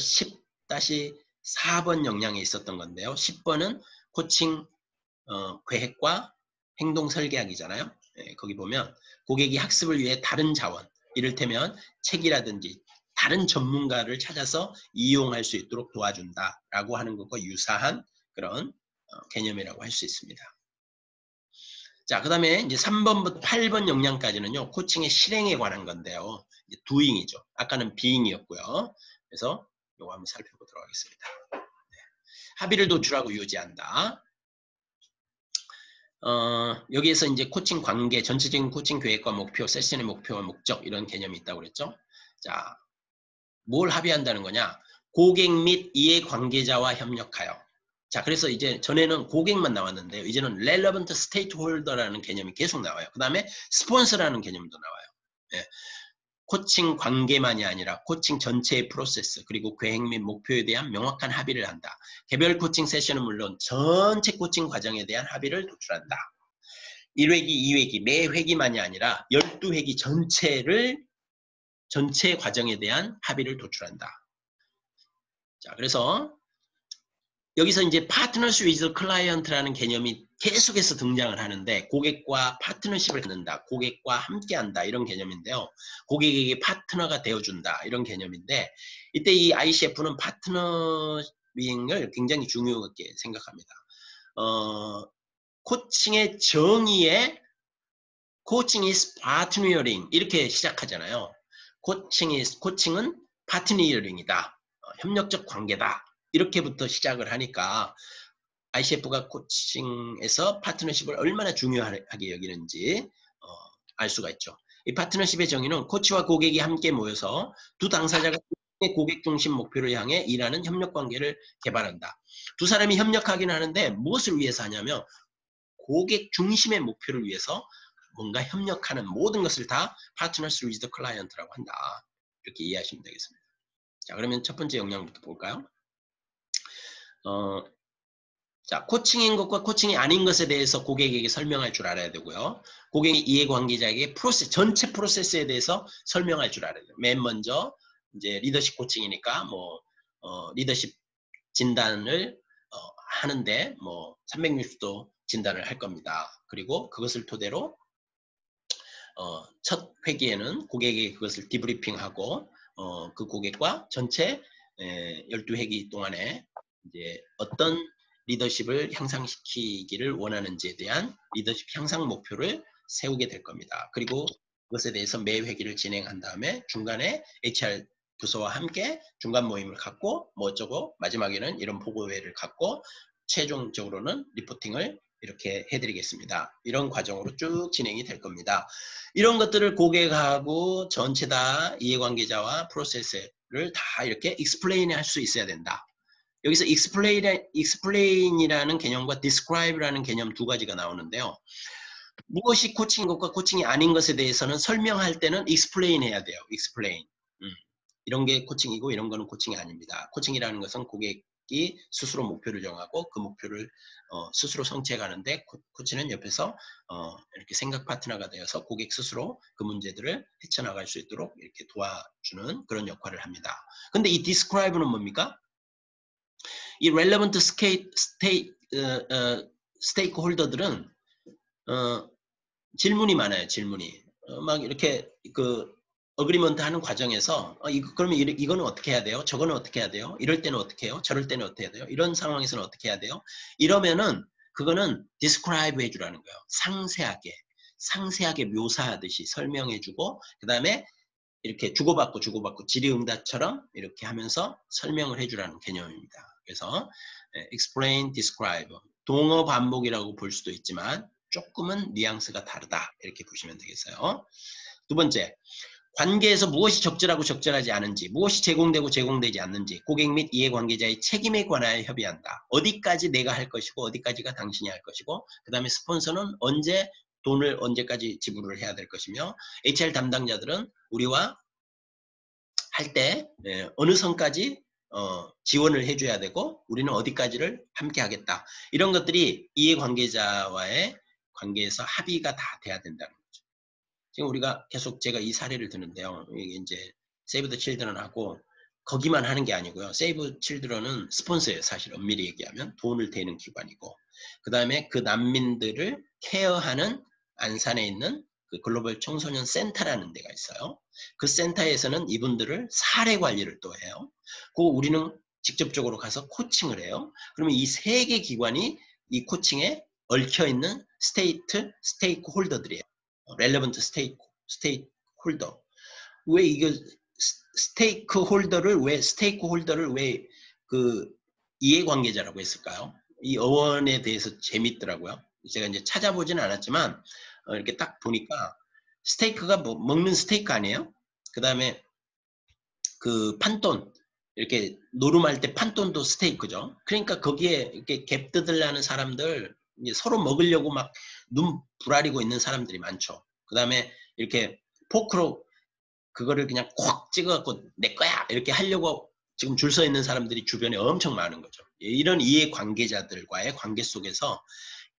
10-4번 역량에 있었던 건데요. 10번은 코칭 계획과 행동 설계하기잖아요. 거기 보면 고객이 학습을 위해 다른 자원, 이를테면 책이라든지 다른 전문가를 찾아서 이용할 수 있도록 도와준다라고 하는 것과 유사한 그런 개념이라고 할 수 있습니다. 자, 그 다음에 이제 3번부터 8번 역량까지는요, 코칭의 실행에 관한 건데요. 이제 doing이죠. 아까는 being이었고요. 그래서 이거 한번 살펴보도록 하겠습니다. 합의를 도출하고 유지한다. 여기에서 이제 코칭 관계, 전체적인 코칭 계획과 목표, 세션의 목표와 목적, 이런 개념이 있다고 그랬죠. 자, 뭘 합의한다는 거냐? 고객 및 이해 관계자와 협력하여. 자, 그래서 이제 전에는 고객만 나왔는데요. 이제는 relevant stakeholder라는 개념이 계속 나와요. 그 다음에 스폰서라는 개념도 나와요. 코칭 관계만이 아니라 코칭 전체의 프로세스, 그리고 계획 및 목표에 대한 명확한 합의를 한다. 개별 코칭 세션은 물론 전체 코칭 과정에 대한 합의를 도출한다. 1회기, 2회기, 매 회기만이 아니라 12회기 전체 과정에 대한 합의를 도출한다. 자, 그래서 여기서 이제 파트너스 위즈 클라이언트라는 개념이 계속해서 등장을 하는데 고객과 파트너십을 갖는다, 고객과 함께한다 이런 개념인데요. 고객에게 파트너가 되어준다 이런 개념인데 이때 이 ICF는 파트너링을 굉장히 중요하게 생각합니다. 코칭의 정의에 코칭 is partnering 이렇게 시작하잖아요. 코칭은 파트너링이다. 협력적 관계다. 이렇게부터 시작을 하니까 ICF가 코칭에서 파트너십을 얼마나 중요하게 여기는지 알 수가 있죠. 이 파트너십의 정의는 코치와 고객이 함께 모여서 두 당사자가 고객 중심 목표를 향해 일하는 협력 관계를 개발한다. 두 사람이 협력하긴 하는데 무엇을 위해서 하냐면 고객 중심의 목표를 위해서 뭔가 협력하는 모든 것을 다 Partners with the Client라고 한다. 이렇게 이해하시면 되겠습니다. 자, 그러면 첫 번째 영역부터 볼까요? 자, 코칭인 것과 코칭이 아닌 것에 대해서 고객에게 설명할 줄 알아야 되고요. 고객의 이해관계자에게 전체 프로세스에 대해서 설명할 줄 알아야 돼요. 맨 먼저 이제 리더십 코칭이니까 리더십 진단을 하는데 360도 진단을 할 겁니다. 그리고 그것을 토대로 첫 회기에는 고객에게 그것을 디브리핑하고 그 고객과 전체 12회기 동안에 이제 어떤 리더십을 향상시키기를 원하는지에 대한 리더십 향상 목표를 세우게 될 겁니다. 그리고 그것에 대해서 매 회기를 진행한 다음에 중간에 HR 부서와 함께 중간 모임을 갖고 어쩌고 마지막에는 이런 보고회를 갖고 최종적으로는 리포팅을 이렇게 해드리겠습니다. 이런 과정으로 쭉 진행이 될 겁니다. 이런 것들을 고객하고 전체 다 이해관계자와 프로세스를 다 이렇게 explain 할 수 있어야 된다. 여기서 explain이라는 개념과 describe라는 개념 두 가지가 나오는데요. 무엇이 코칭인 것과 코칭이 아닌 것에 대해서는 설명할 때는 explain 해야 돼요. explain. 이런 게 코칭이고 이런 거는 코칭이 아닙니다. 코칭이라는 것은 고객이 스스로 목표를 정하고 그 목표를 스스로 성취해 가는데 코치는 옆에서 이렇게 생각 파트너가 되어서 고객 스스로 그 문제들을 헤쳐나갈 수 있도록 이렇게 도와주는 그런 역할을 합니다. 근데 이 describe는 뭡니까? 이 relevant stakeholder들은 질문이 많아요. 질문이 막 이렇게 어그리먼트 하는 과정에서 그러면 이거는 어떻게 해야 돼요? 저거는 어떻게 해야 돼요? 이럴 때는 어떻게 해요? 저럴 때는 어떻게 해야 돼요? 이런 상황에서는 어떻게 해야 돼요? 이러면은 그거는 describe 해주라는 거예요. 상세하게 묘사하듯이 설명해주고 그 다음에 이렇게 주고받고 질의응답처럼 이렇게 하면서 설명을 해주라는 개념입니다. 그래서 explain, describe 동어 반복이라고 볼 수도 있지만 조금은 뉘앙스가 다르다 이렇게 보시면 되겠어요. 두 번째, 관계에서 무엇이 적절하고 적절하지 않은지, 무엇이 제공되고 제공되지 않는지, 고객 및 이해관계자의 책임에 관하여 협의한다. 어디까지 내가 할 것이고 어디까지가 당신이 할 것이고 그 다음에 스폰서는 돈을 언제까지 지불을 해야 될 것이며 HR 담당자들은 우리와 할 때 어느 선까지 지원을 해줘야 되고 우리는 어디까지를 함께 하겠다. 이런 것들이 이해관계자와의 관계에서 합의가 다 돼야 된다는 거죠. 지금 우리가 계속 제가 이 사례를 드는데요. 이게 이제 세이브 더 칠드런하고 거기만 하는 게 아니고요. 세이브 칠드런은 스폰서예요. 사실 엄밀히 얘기하면 돈을 대는 기관이고 그 다음에 그 난민들을 케어하는 안산에 있는 그 글로벌 청소년 센터라는 데가 있어요. 그 센터에서는 이분들을 사례 관리를 또 해요. 그리고 우리는 직접적으로 가서 코칭을 해요. 그러면 이 세 개 기관이 이 코칭에 얽혀있는 스테이크홀더들이에요. 렐레번트 스테이크홀더. 왜 이거 스테이크홀더를 왜 그 이해관계자라고 했을까요? 이 어원에 대해서 재밌더라고요. 제가 이제 찾아보지는 않았지만 이렇게 딱 보니까 스테이크가 먹는 스테이크 아니에요? 그 다음에 그 판돈 이렇게 노름할 때 판돈도 스테이크죠. 그러니까 거기에 이렇게 갭 뜯으려는 사람들 이제 서로 먹으려고 막 눈 부라리고 있는 사람들이 많죠. 그 다음에 이렇게 포크로 그거를 그냥 콕 찍어갖고 내 거야 이렇게 하려고 지금 줄 서 있는 사람들이 주변에 엄청 많은 거죠. 이런 이해관계자들과의 관계 속에서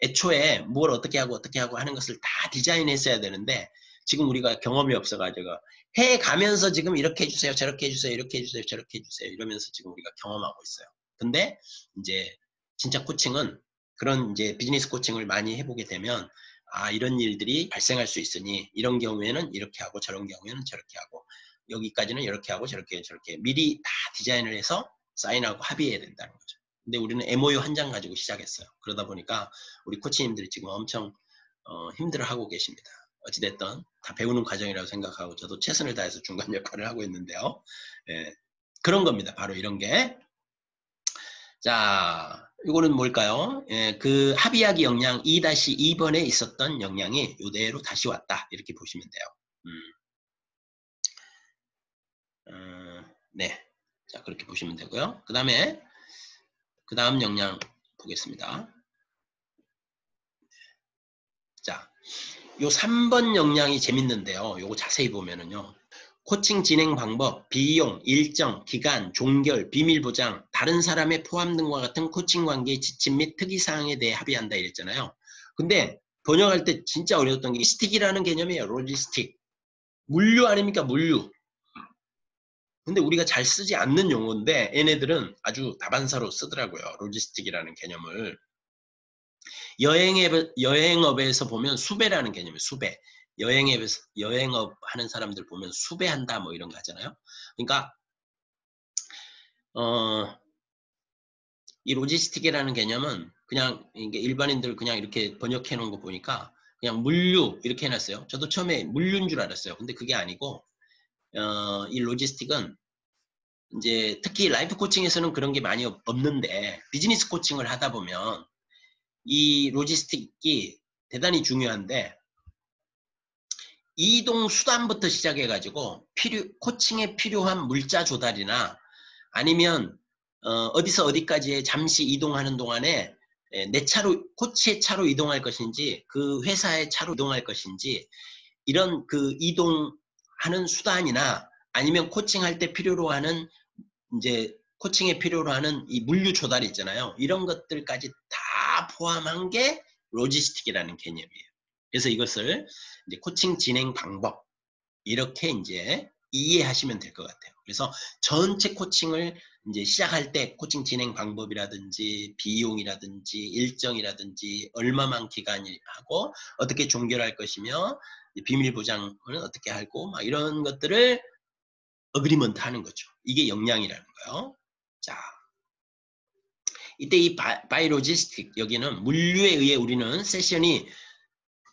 애초에 뭘 어떻게 하고 하는 것을 다 디자인했어야 되는데 지금 우리가 경험이 없어가지고 해가면서 지금 이렇게 해주세요, 저렇게 해주세요, 이렇게 해주세요, 저렇게 해주세요 이러면서 지금 우리가 경험하고 있어요. 근데 이제 진짜 코칭은 그런 이제 비즈니스 코칭을 많이 해보게 되면 아, 이런 일들이 발생할 수 있으니 이런 경우에는 이렇게 하고 저런 경우에는 저렇게 하고 여기까지는 이렇게 하고 저렇게 미리 다 디자인을 해서 사인하고 합의해야 된다는 거죠. 근데 우리는 MOU 한 장 가지고 시작했어요. 그러다 보니까 우리 코치님들이 지금 엄청 힘들어하고 계십니다. 어찌됐든 다 배우는 과정이라고 생각하고 저도 최선을 다해서 중간 역할을 하고 있는데요. 예, 그런 겁니다. 바로 이런 게. 자, 이거는 뭘까요? 예, 그 합의하기 역량 2-2번에 있었던 역량이 이대로 다시 왔다. 이렇게 보시면 돼요. 네. 자, 그렇게 보시면 되고요. 그 다음 역량 보겠습니다. 자, 요 3번 역량이 재밌는데요. 요거 자세히 보면은요. 코칭 진행 방법, 비용, 일정, 기간, 종결, 비밀 보장, 다른 사람의 포함 등과 같은 코칭 관계의 지침 및 특이사항에 대해 합의한다 이랬잖아요. 근데 번역할 때 진짜 어려웠던 게 로지스틱이라는 개념이에요. 로지스틱. 물류 아닙니까? 물류. 근데 우리가 잘 쓰지 않는 용어인데 얘네들은 아주 다반사로 쓰더라고요. 로지스틱이라는 개념을. 여행업에서 보면 수배라는 개념이에요. 수배. 여행업 하는 사람들 보면 수배한다 뭐 이런 거 하잖아요. 그러니까 이 로지스틱이라는 개념은 그냥 일반인들 그냥 이렇게 번역해 놓은 거 보니까 그냥 물류 이렇게 해놨어요. 저도 처음에 물류인 줄 알았어요. 근데 그게 아니고 이 로지스틱은 이제 특히 라이프 코칭에서는 그런 게 많이 없는데 비즈니스 코칭을 하다 보면 이 로지스틱이 대단히 중요한데 이동 수단부터 시작해가지고 코칭에 필요한 물자 조달이나 아니면 어디서 어디까지 잠시 이동하는 동안에 내 차로 코치의 차로 이동할 것인지 그 회사의 차로 이동할 것인지 이런 그 이동하는 수단이나 아니면 코칭할 때 필요로 하는 이제 코칭에 필요로 하는 이 물류 조달이 있잖아요. 이런 것들까지 다 포함한 게 로지스틱이라는 개념이에요. 그래서 이것을 이제 코칭 진행 방법 이렇게 이제 이해하시면 될 것 같아요. 그래서 전체 코칭을 이제 시작할 때 코칭 진행 방법이라든지 비용이라든지 일정이라든지 얼마만 기간이 하고 어떻게 종결할 것이며 비밀 보장은 어떻게 하고 막 이런 것들을 어그리먼트 하는 거죠. 이게 역량이라는 거예요. 자, 이때 이 바이로지스틱 여기는 물류에 의해 우리는 세션이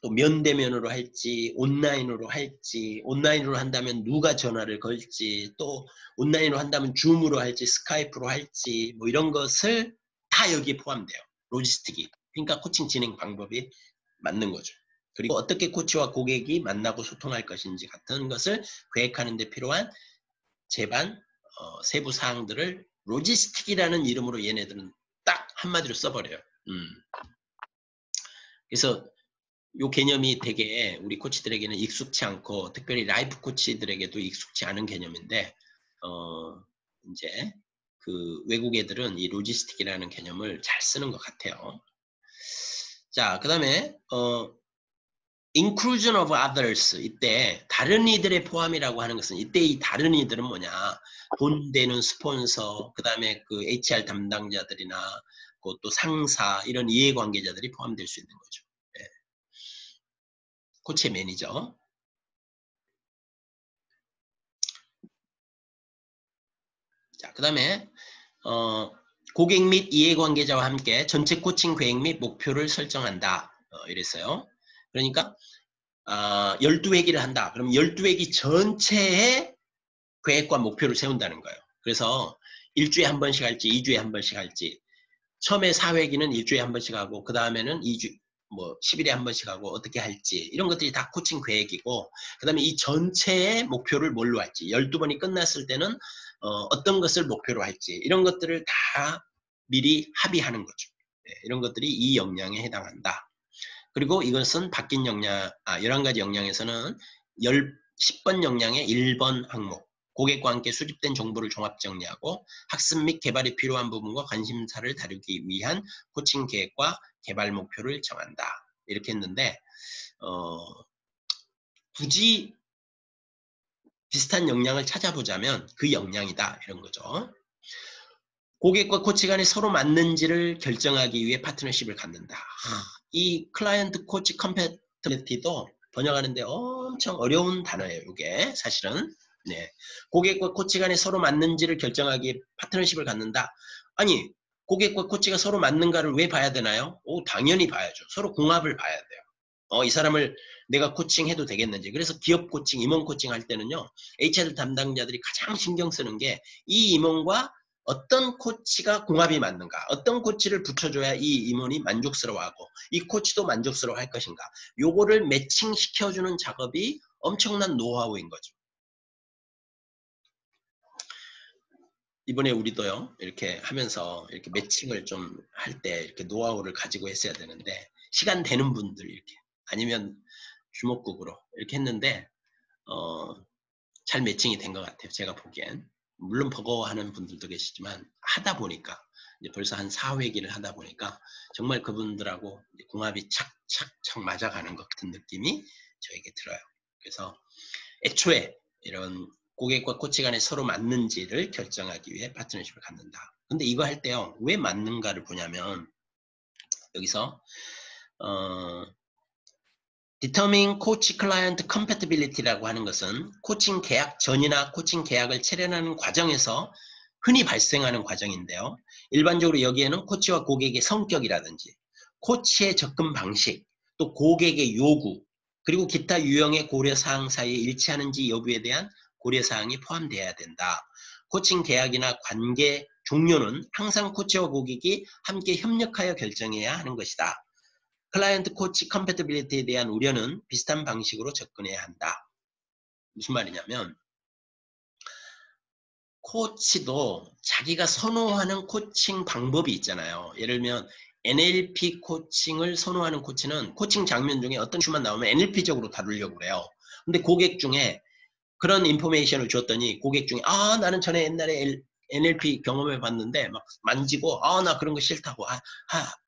또 면대면으로 할지 온라인으로 할지 온라인으로 한다면 누가 전화를 걸지 또 온라인으로 한다면 줌으로 할지 스카이프로 할지 뭐 이런 것을 다 여기에 포함돼요. 로지스틱이. 그러니까 코칭 진행 방법이 맞는 거죠. 그리고 어떻게 코치와 고객이 만나고 소통할 것인지 같은 것을 계획하는 데 필요한 제반 세부 사항들을 로지스틱이라는 이름으로 얘네들은 딱 한마디로 써버려요. 그래서 이 개념이 되게 우리 코치들에게는 익숙치 않고 특별히 라이프 코치들에게도 익숙치 않은 개념인데 이제 그 외국 애들은 이 로지스틱이라는 개념을 잘 쓰는 것 같아요. 자, 그 다음에 inclusion of others 이때 다른 이들의 포함이라고 하는 것은 이때 이 다른 이들은 뭐냐 돈 되는 스폰서 그 다음에 그 HR 담당자들이나 또 상사 이런 이해관계자들이 포함될 수 있는 거죠. 네. 코치의 매니저. 자, 그 다음에 고객 및 이해관계자와 함께 전체 코칭 계획 및 목표를 설정한다. 이랬어요. 그러니까 12회기를 한다. 그럼 12회기 전체의 계획과 목표를 세운다는 거예요. 그래서 1주에 한 번씩 할지 2주에 한 번씩 할지 처음에 4회기는 1주에 한 번씩 하고 그 다음에는 2주 뭐 10일에 한 번씩 하고 어떻게 할지 이런 것들이 다 코칭 계획이고 그 다음에 이 전체의 목표를 뭘로 할지 12번이 끝났을 때는 어떤 것을 목표로 할지 이런 것들을 다 미리 합의하는 거죠. 네, 이런 것들이 이 역량에 해당한다. 그리고 이것은 바뀐 역량, 11가지 역량에서는 10번 역량의 1번 항목 고객과 함께 수집된 정보를 종합 정리하고 학습 및 개발이 필요한 부분과 관심사를 다루기 위한 코칭 계획과 개발 목표를 정한다. 이렇게 했는데 굳이 비슷한 역량을 찾아보자면 그 역량이다. 이런 거죠. 고객과 코치 간에 서로 맞는지를 결정하기 위해 파트너십을 갖는다. 이 클라이언트 코치 컴패티bility도 번역하는데 엄청 어려운 단어예요. 이게 사실은. 네. 고객과 코치 간에 서로 맞는지를 결정하기 위해 파트너십을 갖는다. 아니, 고객과 코치가 서로 맞는가를 왜 봐야 되나요? 당연히 봐야죠. 서로 궁합을 봐야 돼요. 이 사람을 내가 코칭해도 되겠는지. 그래서 기업 코칭, 임원 코칭 할 때는요. HR 담당자들이 가장 신경 쓰는 게 이 임원과 어떤 코치가 궁합이 맞는가, 어떤 코치를 붙여줘야 이 임원이 만족스러워하고 이 코치도 만족스러워할 것인가. 요거를 매칭시켜주는 작업이 엄청난 노하우인 거죠. 이번에 우리도요, 이렇게 하면서 이렇게 매칭을 좀 할 때 이렇게 노하우를 가지고 했어야 되는데, 시간 되는 분들 이렇게, 아니면 주먹국으로 이렇게 했는데, 잘 매칭이 된 것 같아요. 제가 보기엔. 물론 버거워하는 분들도 계시지만, 하다 보니까, 이제 벌써 한 4회기를 하다 보니까, 정말 그분들하고 궁합이 착착착 맞아가는 것 같은 느낌이 저에게 들어요. 그래서 애초에 이런 고객과 코치 간에 서로 맞는지를 결정하기 위해 파트너십을 갖는다. 근데 이거 할 때요, 왜 맞는가를 보냐면, 여기서, Determine Coach Client Compatibility라고 하는 것은 코칭 계약 전이나 코칭 계약을 체결하는 과정에서 흔히 발생하는 과정인데요. 일반적으로 여기에는 코치와 고객의 성격이라든지 코치의 접근 방식, 또 고객의 요구, 그리고 기타 유형의 고려사항 사이에 일치하는지 여부에 대한 고려사항이 포함되어야 된다. 코칭 계약이나 관계 종료는 항상 코치와 고객이 함께 협력하여 결정해야 하는 것이다. 클라이언트 코치 컴패티빌리티에 대한 우려는 비슷한 방식으로 접근해야 한다. 무슨 말이냐면 코치도 자기가 선호하는 코칭 방법이 있잖아요. 예를 들면 NLP 코칭을 선호하는 코치는 코칭 장면 중에 어떤 이슈만 나오면 NLP적으로 다루려고 그래요. 근데 고객 중에 그런 인포메이션을 줬더니 고객 중에 나는 전에 옛날에 NLP 경험해 봤는데 막 만지고 나 그런 거 싫다고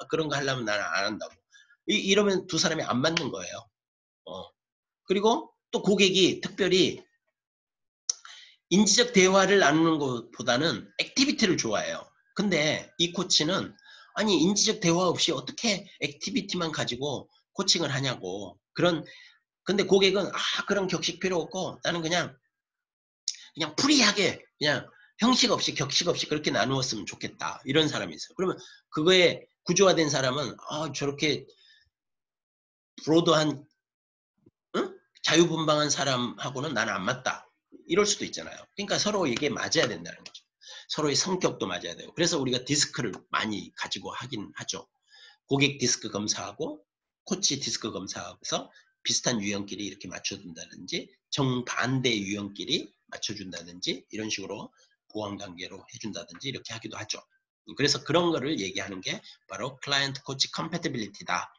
그런 거 하려면 나는 안 한다고. 이러면 두 사람이 안 맞는 거예요. 그리고 또 고객이 특별히 인지적 대화를 나누는 것보다는 액티비티를 좋아해요. 근데 이 코치는 아니 인지적 대화 없이 어떻게 액티비티만 가지고 코칭을 하냐고. 근데 고객은 그런 격식 필요 없고 나는 그냥 프리하게 그냥 형식 없이 격식 없이 그렇게 나누었으면 좋겠다. 이런 사람이 있어요. 그러면 그거에 구조화된 사람은 저렇게 브로드한 자유분방한 사람하고는 나는 안 맞다. 이럴 수도 있잖아요. 그러니까 서로 이게 맞아야 된다는 거죠. 서로의 성격도 맞아야 되고. 그래서 우리가 디스크를 많이 가지고 하긴 하죠. 고객 디스크 검사하고 코치 디스크 검사하고서 비슷한 유형끼리 이렇게 맞춰준다든지 정반대 유형끼리 맞춰준다든지 이런 식으로 보완관계로 해준다든지 이렇게 하기도 하죠. 그래서 그런 거를 얘기하는 게 바로 클라이언트 코치 컴패티빌리티다.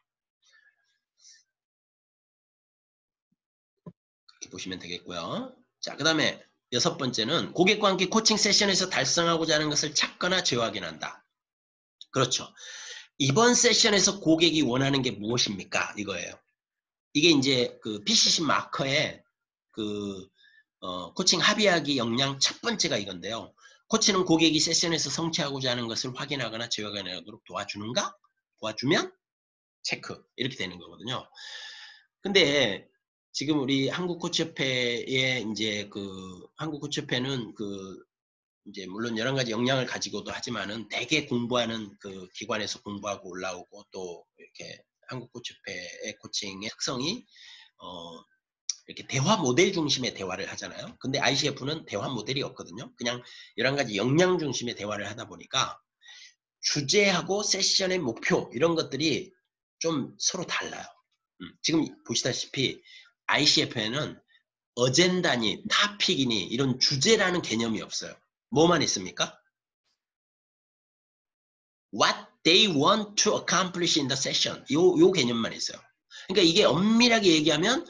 이렇게 보시면 되겠고요. 자, 그 다음에 6번째는 고객과 함께 코칭 세션에서 달성하고자 하는 것을 찾거나 재확인한다. 그렇죠. 이번 세션에서 고객이 원하는 게 무엇입니까? 이거예요. 이게 이제 그 PCC 마커의 그 코칭 합의하기 역량 첫 번째가 이건데요. 코치는 고객이 세션에서 성취하고자 하는 것을 확인하거나 재확인하도록 도와주는가? 도와주면 체크 이렇게 되는 거거든요. 근데 지금 우리 한국코치협회에 이제 한국코치협회는 이제 물론 여러 가지 역량을 가지고도 하지만은 되게 공부하는 그 기관에서 공부하고 올라오고 또 이렇게 한국코치협회의 코칭의 특성이 이렇게 대화 모델 중심의 대화를 하잖아요. 근데 ICF는 대화 모델이 없거든요. 그냥 여러 가지 역량 중심의 대화를 하다 보니까 주제하고 세션의 목표 이런 것들이 좀 서로 달라요. 지금 보시다시피 ICF에는 어젠다니 타픽이니 이런 주제라는 개념이 없어요. 뭐만 있습니까? What they want to accomplish in the session. 요 개념만 있어요. 그러니까 이게 엄밀하게 얘기하면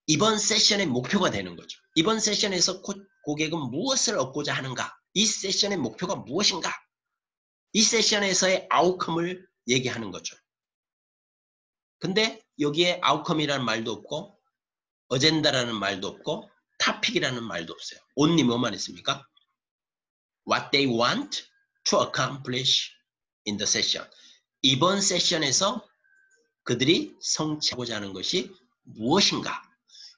이번 세션의 목표가 되는 거죠. 이번 세션에서 고객은 무엇을 얻고자 하는가? 이 세션의 목표가 무엇인가? 이 세션에서의 아웃컴을 얘기하는 거죠. 근데 여기에 아웃컴이라는 말도 없고 어젠다라는 말도 없고 타픽이라는 말도 없어요. only 뭐만 있습니까? What they want to accomplish in the session. 이번 세션에서 그들이 성취하고자 하는 것이 무엇인가?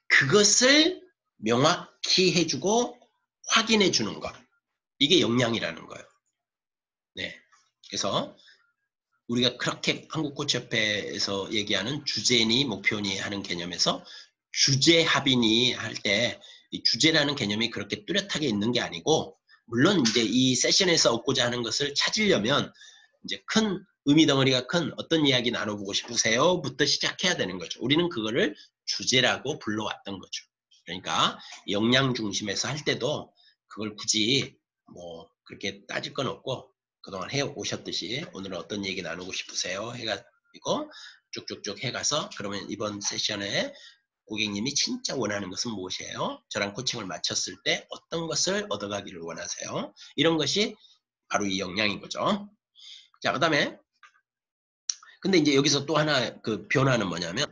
그것을 명확히 해주고 확인해 주는 것. 이게 역량이라는 거예요. 네. 그래서 우리가 그렇게 한국코치협회에서 얘기하는 주제니 목표니 하는 개념에서 주제 합의니 할 때 이 주제라는 개념이 그렇게 뚜렷하게 있는 게 아니고, 물론 이제 이 세션에서 얻고자 하는 것을 찾으려면 이제 큰 의미 덩어리가 큰 어떤 이야기 나눠보고 싶으세요? 부터 시작해야 되는 거죠. 우리는 그거를 주제라고 불러왔던 거죠. 그러니까 역량 중심에서 할 때도 그걸 굳이 뭐 그렇게 따질 건 없고, 그동안 해 오셨듯이 오늘은 어떤 얘기 나누고 싶으세요? 해가지고 쭉쭉쭉 해가서, 그러면 이번 세션에 고객님이 진짜 원하는 것은 무엇이에요? 저랑 코칭을 마쳤을 때 어떤 것을 얻어가기를 원하세요? 이런 것이 바로 이 역량인 거죠. 자, 그 다음에 근데 이제 여기서 또 하나 그 변화는 뭐냐면,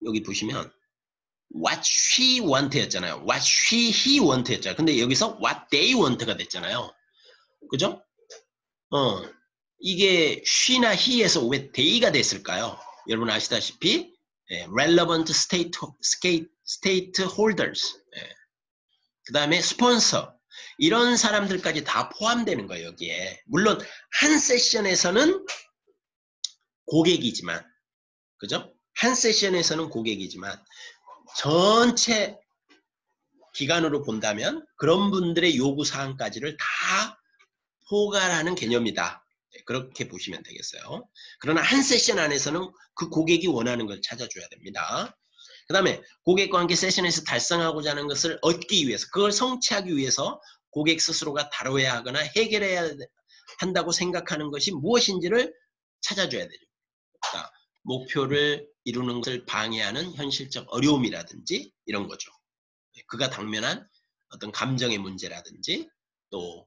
여기 보시면 what she want 였잖아요. what he want 였잖아요. 근데 여기서 what they want가 됐잖아요. 그죠? 이게 she나 he에서 왜 they가 됐을까요? 여러분 아시다시피 relevant stakeholders, 그 다음에 스폰서, 이런 사람들까지 다 포함되는 거예요. 여기에 물론 한 세션에서는 고객이지만, 그죠? 한 세션에서는 고객이지만 전체 기간으로 본다면 그런 분들의 요구사항까지를 다 포괄하는 개념이다. 그렇게 보시면 되겠어요. 그러나 한 세션 안에서는 그 고객이 원하는 걸 찾아줘야 됩니다. 그 다음에 고객과 함께 세션에서 달성하고자 하는 것을 얻기 위해서, 그걸 성취하기 위해서 고객 스스로가 다뤄야 하거나 해결해야 한다고 생각하는 것이 무엇인지를 찾아줘야 되죠. 그러니까 목표를 이루는 것을 방해하는 현실적 어려움이라든지 이런 거죠. 그가 당면한 어떤 감정의 문제라든지 또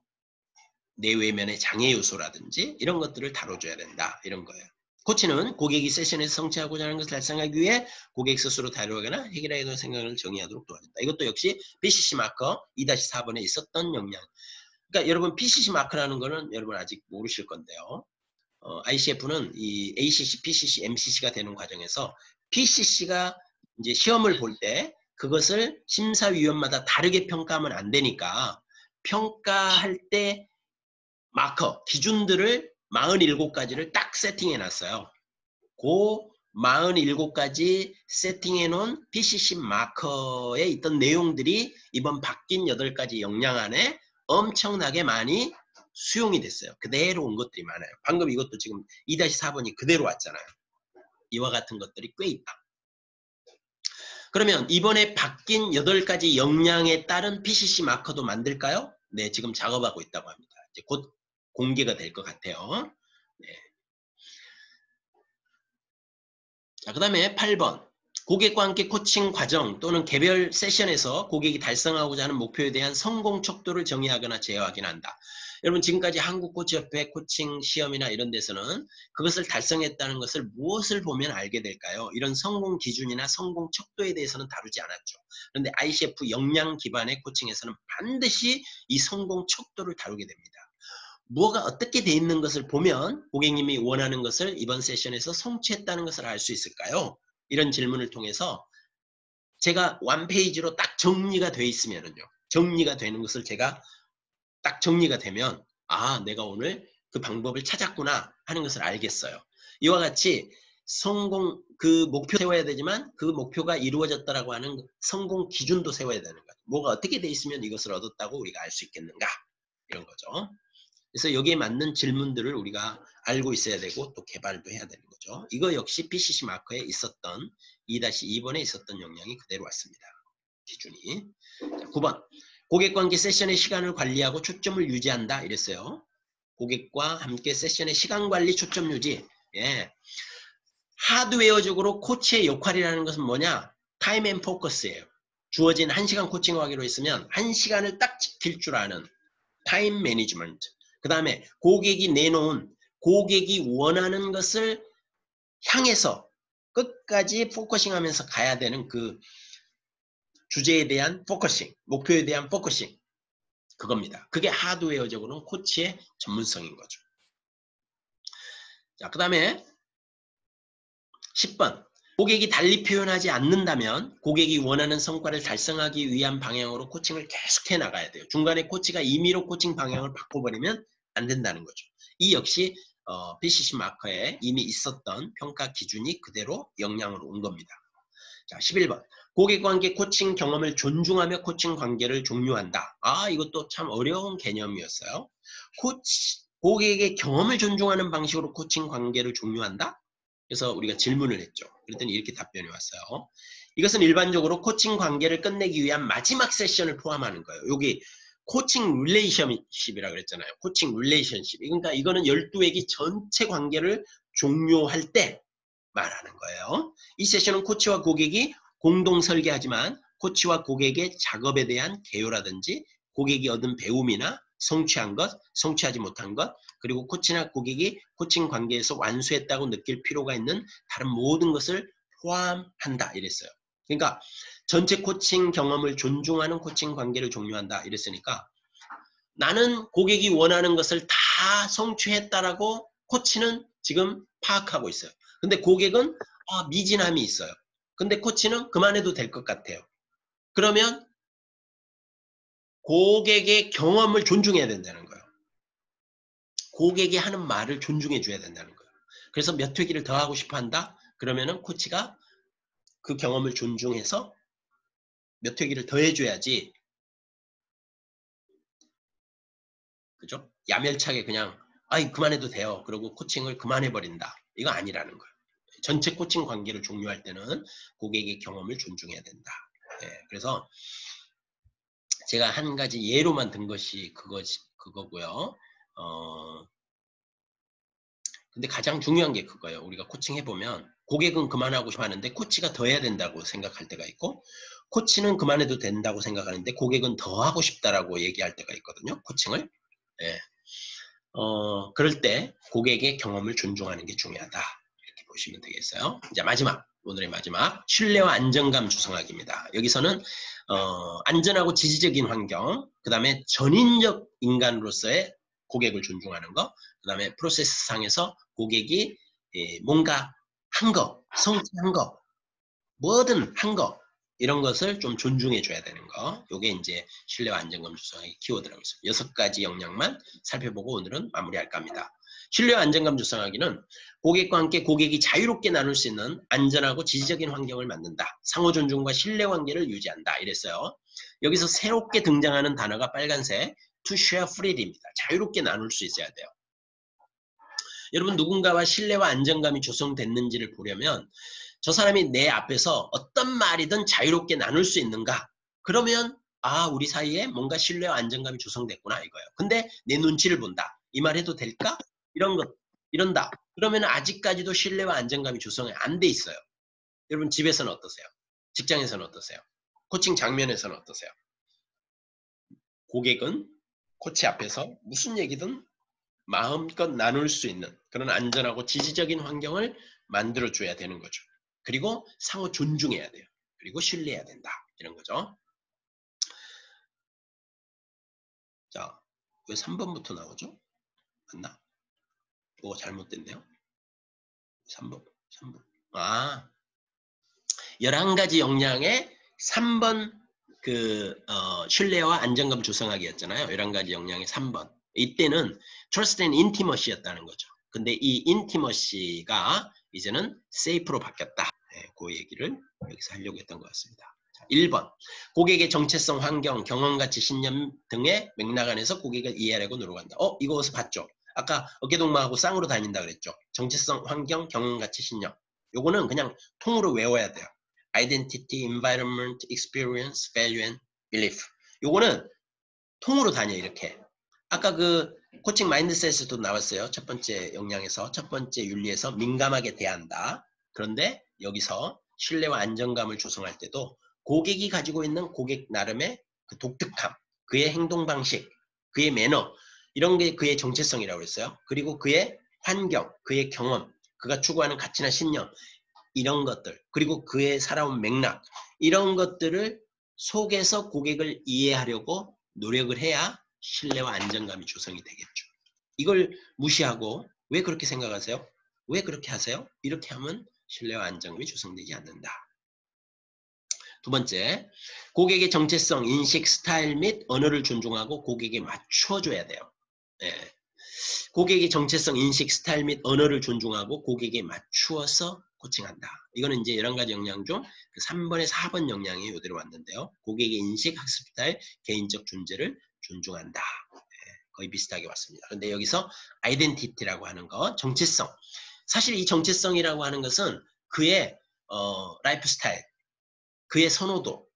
내외면의 장애 요소라든지 이런 것들을 다뤄줘야 된다. 이런 거예요. 코치는 고객이 세션에서 성취하고자 하는 것을 달성하기 위해 고객 스스로 다루거나 해결해야 하는 생각을 정의하도록 도와준다. 이것도 역시 PCC 마커 2-4번에 있었던 역량. 그러니까 여러분 PCC 마커라는 거는 여러분 아직 모르실 건데요. ICF는 이 ACC, PCC, MCC가 되는 과정에서 PCC가 이제 시험을 볼 때 그것을 심사위원마다 다르게 평가하면 안 되니까 평가할 때 마커, 기준들을 47가지를 딱 세팅해 놨어요. 그 47가지 세팅해 놓은 PCC 마커에 있던 내용들이 이번 바뀐 8가지 역량 안에 엄청나게 많이 수용이 됐어요. 그대로 온 것들이 많아요. 방금 이것도 지금 2-4번이 그대로 왔잖아요. 이와 같은 것들이 꽤 있다. 그러면 이번에 바뀐 8가지 역량에 따른 PCC 마커도 만들까요? 네, 지금 작업하고 있다고 합니다. 이제 곧 공개가 될 것 같아요. 네. 자, 그 다음에 8번. 고객과 함께 코칭 과정 또는 개별 세션에서 고객이 달성하고자 하는 목표에 대한 성공 척도를 정의하거나 제어하긴한다. 여러분 지금까지 한국코치협회 코칭 시험이나 이런 데서는 그것을 달성했다는 것을 무엇을 보면 알게 될까요? 이런 성공 기준이나 성공 척도에 대해서는 다루지 않았죠. 그런데 ICF 역량 기반의 코칭에서는 반드시 이 성공 척도를 다루게 됩니다. 뭐가 어떻게 돼 있는 것을 보면 고객님이 원하는 것을 이번 세션에서 성취했다는 것을 알 수 있을까요? 이런 질문을 통해서 제가 원페이지로 딱 정리가 돼 있으면은요. 정리가 되는 것을 제가 딱 정리가 되면 아, 내가 오늘 그 방법을 찾았구나 하는 것을 알겠어요. 이와 같이 성공, 그 목표 세워야 되지만 그 목표가 이루어졌다라고 하는 성공 기준도 세워야 되는 거죠. 뭐가 어떻게 돼 있으면 이것을 얻었다고 우리가 알 수 있겠는가? 이런 거죠. 그래서 여기에 맞는 질문들을 우리가 알고 있어야 되고 또 개발도 해야 되는 거죠. 이거 역시 PCC 마커에 있었던 2-2번에 있었던 역량이 그대로 왔습니다. 기준이. 자, 9번. 고객과 함께 세션의 시간을 관리하고 초점을 유지한다. 이랬어요. 고객과 함께 세션의 시간 관리, 초점 유지. 예. 하드웨어적으로 코치의 역할이라는 것은 뭐냐? 타임 앤 포커스예요. 주어진 1시간 코칭을 하기로 했으면 1시간을 딱 지킬 줄 아는 타임 매니지먼트. 그 다음에 고객이 내놓은, 고객이 원하는 것을 향해서 끝까지 포커싱 하면서 가야 되는 그 주제에 대한 포커싱, 목표에 대한 포커싱. 그겁니다. 그게 하드웨어적으로는 코치의 전문성인 거죠. 자, 그 다음에 10번. 고객이 달리 표현하지 않는다면 고객이 원하는 성과를 달성하기 위한 방향으로 코칭을 계속해 나가야 돼요. 중간에 코치가 임의로 코칭 방향을 바꿔버리면 안 된다는 거죠. 이 역시 PCC 마커에 이미 있었던 평가 기준이 그대로 영향으로 온 겁니다. 자, 11번. 고객관계 코칭 경험을 존중하며 코칭 관계를 종료한다. 아, 이것도 참 어려운 개념이었어요. 고객의 경험을 존중하는 방식으로 코칭 관계를 종료한다? 그래서 우리가 질문을 했죠. 그랬더니 이렇게 답변이 왔어요. 이것은 일반적으로 코칭 관계를 끝내기 위한 마지막 세션을 포함하는 거예요. 여기 코칭 릴레이션십이라고 그랬잖아요. 코칭 릴레이션십. 그러니까 이거는 12회기 전체 관계를 종료할 때 말하는 거예요. 이 세션은 코치와 고객이 공동 설계하지만 코치와 고객의 작업에 대한 개요라든지 고객이 얻은 배움이나 성취한 것, 성취하지 못한 것, 그리고 코치나 고객이 코칭 관계에서 완수했다고 느낄 필요가 있는 다른 모든 것을 포함한다 이랬어요. 그러니까 전체 코칭 경험을 존중하는 코칭 관계를 종료한다 이랬으니까 나는 고객이 원하는 것을 다 성취했다라고 코치는 지금 파악하고 있어요. 근데 고객은 미진함이 있어요. 근데 코치는 그만해도 될 것 같아요. 그러면 고객의 경험을 존중해야 된다는 거예요. 고객이 하는 말을 존중해 줘야 된다는 거예요. 그래서 몇 회기를 더 하고 싶어 한다? 그러면은 코치가 그 경험을 존중해서 몇 회기를 더 해줘야지, 그죠? 야멸차게 그냥 아이 그만해도 돼요. 그러고 코칭을 그만해버린다. 이거 아니라는 거예요. 전체 코칭 관계를 종료할 때는 고객의 경험을 존중해야 된다. 그래서 제가 한 가지 예로만 든 것이 그거고요. 근데 가장 중요한 게 그거예요. 우리가 코칭 해보면 고객은 그만하고 싶어 하는데 코치가 더 해야 된다고 생각할 때가 있고, 코치는 그만해도 된다고 생각하는데 고객은 더 하고 싶다라고 얘기할 때가 있거든요. 코칭을. 예. 그럴 때 고객의 경험을 존중하는 게 중요하다. 이렇게 보시면 되겠어요. 이제 오늘의 마지막, 신뢰와 안정감 조성하기입니다. 여기서는 안전하고 지지적인 환경, 그 다음에 전인적 인간으로서의 고객을 존중하는 거, 그 다음에 프로세스 상에서 고객이 뭔가 한 거, 성취한 거, 뭐든 한 거, 이런 것을 좀 존중해 줘야 되는 거. 요게 이제 신뢰와 안정감 조성의 키워드라고 있습니다. 6가지 역량만 살펴보고 오늘은 마무리할까 합니다. 신뢰와 안정감 조성하기는 고객과 함께 고객이 자유롭게 나눌 수 있는 안전하고 지지적인 환경을 만든다. 상호 존중과 신뢰 관계를 유지한다. 이랬어요. 여기서 새롭게 등장하는 단어가 빨간색 to share freely입니다. 자유롭게 나눌 수 있어야 돼요. 여러분, 누군가와 신뢰와 안정감이 조성됐는지를 보려면 저 사람이 내 앞에서 어떤 말이든 자유롭게 나눌 수 있는가? 그러면 우리 사이에 뭔가 신뢰와 안정감이 조성됐구나 이거예요. 근데 내 눈치를 본다. 이 말 해도 될까? 이런다. 그러면 아직까지도 신뢰와 안정감이 조성이 안 돼 있어요. 여러분, 집에서는 어떠세요? 직장에서는 어떠세요? 코칭 장면에서는 어떠세요? 고객은 코치 앞에서 무슨 얘기든 마음껏 나눌 수 있는 그런 안전하고 지지적인 환경을 만들어줘야 되는 거죠. 그리고 상호 존중해야 돼요. 그리고 신뢰해야 된다. 이런 거죠. 자, 왜 3번부터 나오죠? 맞나? 오, 잘못됐네요. 3번. 11가지 역량의 3번 신뢰와 안정감 조성하기였잖아요. 11가지 역량의 3번. 이때는 Trust and Intimacy였다는 거죠. 근데 이 Intimacy가 이제는 Safe로 바뀌었다. 그 얘기를 여기서 하려고 했던 것 같습니다. 자, 1번. 고객의 정체성, 환경, 경험가치, 신념 등의 맥락 안에서 고객을 이해하려고 노력한다. 이거 어디서 봤죠? 아까 어깨동무하고 쌍으로 다닌다 그랬죠. 정체성, 환경, 경험가치, 신념. 요거는 그냥 통으로 외워야 돼요. Identity, Environment, Experience, Value and Belief. 요거는 통으로 다녀 이렇게. 아까 그 코칭 마인드셋에도 나왔어요. 첫 번째 역량에서, 첫 번째 윤리에서 민감하게 대한다. 그런데 여기서 신뢰와 안정감을 조성할 때도 고객이 가지고 있는 고객 나름의 그 독특함, 그의 행동 방식, 그의 매너, 이런 게 그의 정체성이라고 했어요. 그리고 그의 환경, 그의 경험, 그가 추구하는 가치나 신념, 이런 것들, 그리고 그의 살아온 맥락, 이런 것들을 속에서 고객을 이해하려고 노력을 해야 신뢰와 안정감이 조성이 되겠죠. 이걸 무시하고 왜 그렇게 생각하세요? 왜 그렇게 하세요? 이렇게 하면 신뢰와 안정감이 조성되지 않는다. 두 번째, 고객의 정체성, 인식, 스타일 및 언어를 존중하고 고객에 맞춰줘야 돼요. 예. 고객의 정체성, 인식, 스타일 및 언어를 존중하고 고객에 맞추어서 코칭한다. 이거는 이제 11가지 역량 중 3번에서 4번 역량이 이대로 왔는데요. 고객의 인식, 학습 스타일, 개인적 존재를 존중한다. 거의 비슷하게 왔습니다. 그런데 여기서 아이덴티티라고 하는 거, 정체성. 사실 이 정체성이라고 하는 것은 그의 라이프 스타일, 그의 선호도,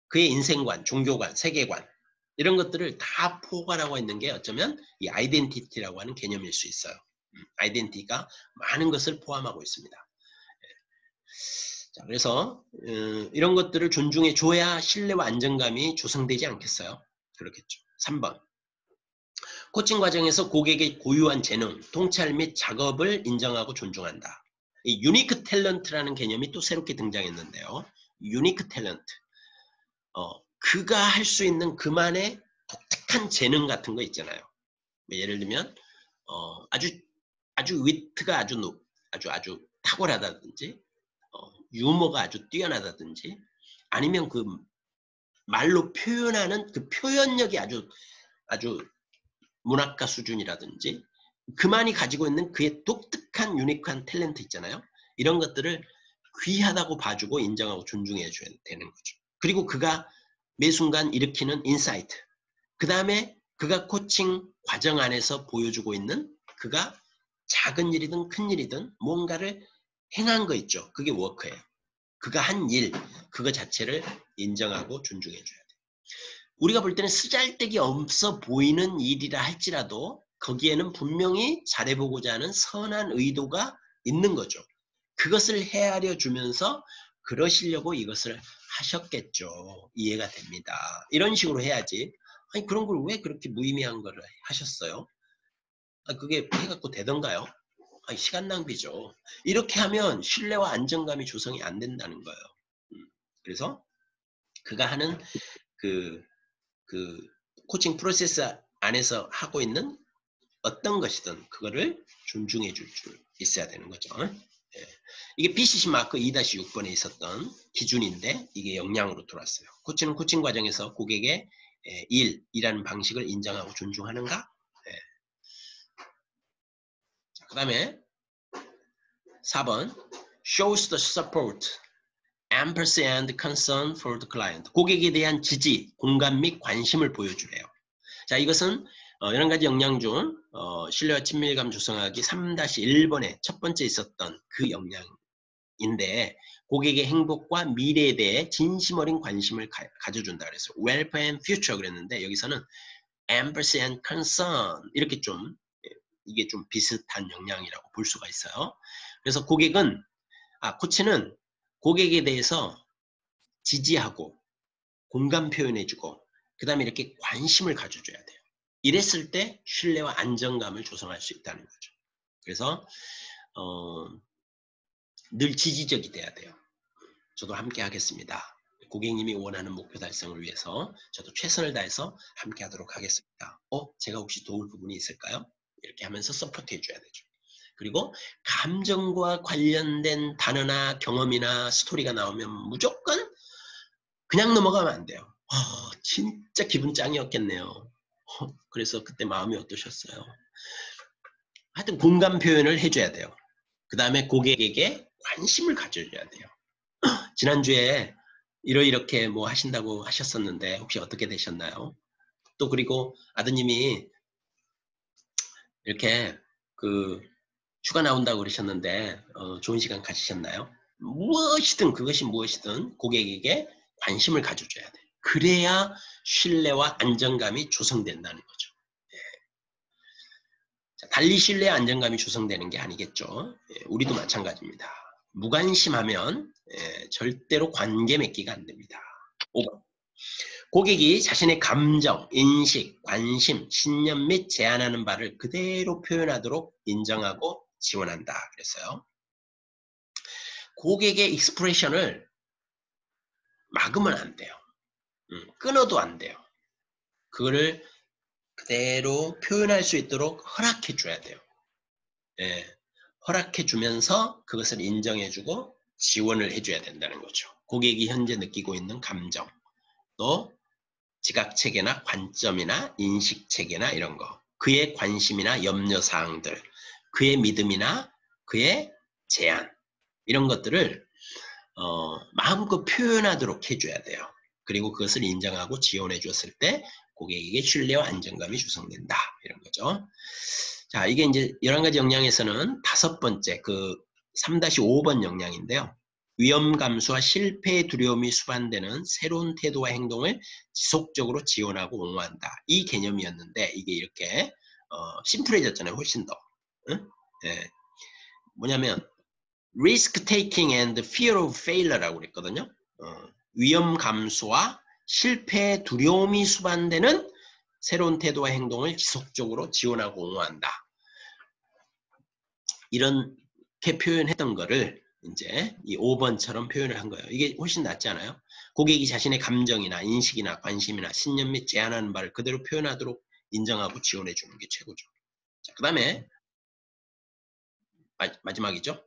그의 인생관, 종교관, 세계관 이런 것들을 다 포괄하고 있는 게 어쩌면 이 아이덴티티라고 하는 개념일 수 있어요. 아이덴티티가 많은 것을 포함하고 있습니다. 자, 그래서 이런 것들을 존중해 줘야 신뢰와 안정감이 조성되지 않겠어요? 그렇겠죠. 3번. 코칭 과정에서 고객의 고유한 재능, 통찰 및 작업을 인정하고 존중한다. 이 유니크 탤런트라는 개념이 또 새롭게 등장했는데요. 유니크 탤런트. 그가 할 수 있는 그만의 독특한 재능 같은 거 있잖아요. 예를 들면 아주 위트가 아주 탁월하다든지 유머가 아주 뛰어나다든지 아니면 그 말로 표현하는 그 표현력이 아주 문학가 수준이라든지 그만이 가지고 있는 그의 독특한 유니크한 탤런트 있잖아요. 이런 것들을 귀하다고 봐주고 인정하고 존중해 줘야 되는 거죠. 그리고 그가 매 순간 일으키는 인사이트, 그 다음에 그가 코칭 과정 안에서 보여주고 있는 그가 작은 일이든 큰 일이든 뭔가를 행한 거 있죠. 그게 워크예요. 그가 한 일, 그거 자체를 인정하고 존중해 줘야 돼요. 우리가 볼 때는 쓰잘데기 없어 보이는 일이라 할지라도 거기에는 분명히 잘해보고자 하는 선한 의도가 있는 거죠. 그것을 헤아려 주면서 그러시려고 이것을 하셨겠죠. 이해가 됩니다. 이런 식으로 해야지. 아니 그런 걸 왜 그렇게 무의미한 거를 하셨어요? 그게 해갖고 되던가요? 아니, 시간 낭비죠. 이렇게 하면 신뢰와 안정감이 조성이 안 된다는 거예요. 그래서 그가 하는 그 코칭 프로세스 안에서 하고 있는 어떤 것이든 그거를 존중해 줄 줄 있어야 되는 거죠. 예. 이게 BCC 마크 2-6번에 있었던 기준인데 이게 역량으로 들어왔어요. 코치는 코칭 과정에서 고객의 일이라는 방식을 인정하고 존중하는가? 예. 그 다음에 4번 shows the support, empathy and concern for the client. 고객에 대한 지지, 공감 및 관심을 보여주래요. 자, 이것은 여러 가지 역량 중 신뢰와 친밀감 조성하기 3-1번에 첫 번째 있었던 그 역량인데 고객의 행복과 미래에 대해 진심 어린 관심을 가져준다 그랬어요. welfare and future 그랬는데 여기서는 empathy and concern 이렇게 좀 이게 좀 비슷한 역량이라고 볼 수가 있어요. 그래서 코치는 고객에 대해서 지지하고 공감 표현해주고 그 다음에 이렇게 관심을 가져줘야 돼요. 이랬을 때 신뢰와 안정감을 조성할 수 있다는 거죠. 그래서 늘 지지적이 돼야 돼요. 저도 함께 하겠습니다. 고객님이 원하는 목표 달성을 위해서 저도 최선을 다해서 함께 하도록 하겠습니다. 제가 혹시 도울 부분이 있을까요? 이렇게 하면서 서포트 해줘야 되죠. 그리고 감정과 관련된 단어나 경험이나 스토리가 나오면 무조건 그냥 넘어가면 안 돼요. 진짜 기분 짱이었겠네요. 그래서 그때 마음이 어떠셨어요? 하여튼 공감 표현을 해줘야 돼요. 그 다음에 고객에게 관심을 가져줘야 돼요. 지난주에 이렇게 뭐 하신다고 하셨었는데 혹시 어떻게 되셨나요? 또 그리고 아드님이 이렇게 휴가 나온다고 그러셨는데 좋은 시간 가지셨나요? 무엇이든 그것이 무엇이든 고객에게 관심을 가져줘야 돼요. 그래야 신뢰와 안정감이 조성된다는 거죠. 자, 달리 신뢰와 안정감이 조성되는 게 아니겠죠. 우리도 마찬가지입니다. 무관심하면 절대로 관계 맺기가 안 됩니다. 5번. 고객이 자신의 감정, 인식, 관심, 신념 및 제안하는 바를 그대로 표현하도록 인정하고 지원한다. 그랬어요. 고객의 익스프레션을 막으면 안 돼요. 끊어도 안 돼요. 그거를 그대로 표현할 수 있도록 허락해 줘야 돼요. 예, 허락해 주면서 그것을 인정해 주고 지원을 해 줘야 된다는 거죠. 고객이 현재 느끼고 있는 감정, 또 지각체계나 관점이나 인식체계나 이런 거, 그의 관심이나 염려사항들, 그의 믿음이나 그의 제안, 이런 것들을 마음껏 표현하도록 해줘야 돼요. 그리고 그것을 인정하고 지원해 줬을 때 고객에게 신뢰와 안정감이 조성된다. 이런 거죠. 자, 이게 이제 11가지 역량에서는 5번째, 그 3-5번 역량인데요. 위험 감수와 실패의 두려움이 수반되는 새로운 태도와 행동을 지속적으로 지원하고 옹호한다. 이 개념이었는데 이게 이렇게 심플해졌잖아요. 훨씬 더. 응? 네. 뭐냐면 risk taking and fear of failure라고 그랬거든요. 위험 감수와 실패의 두려움이 수반되는 새로운 태도와 행동을 지속적으로 지원하고 옹호한다. 이렇게 표현했던 거를 이제 이 5번처럼 표현을 한 거예요. 이게 훨씬 낫지 않아요? 고객이 자신의 감정이나 인식이나 관심이나 신념 및 제안하는 바를 그대로 표현하도록 인정하고 지원해 주는 게 최고죠. 자, 그 다음에 마지막이죠.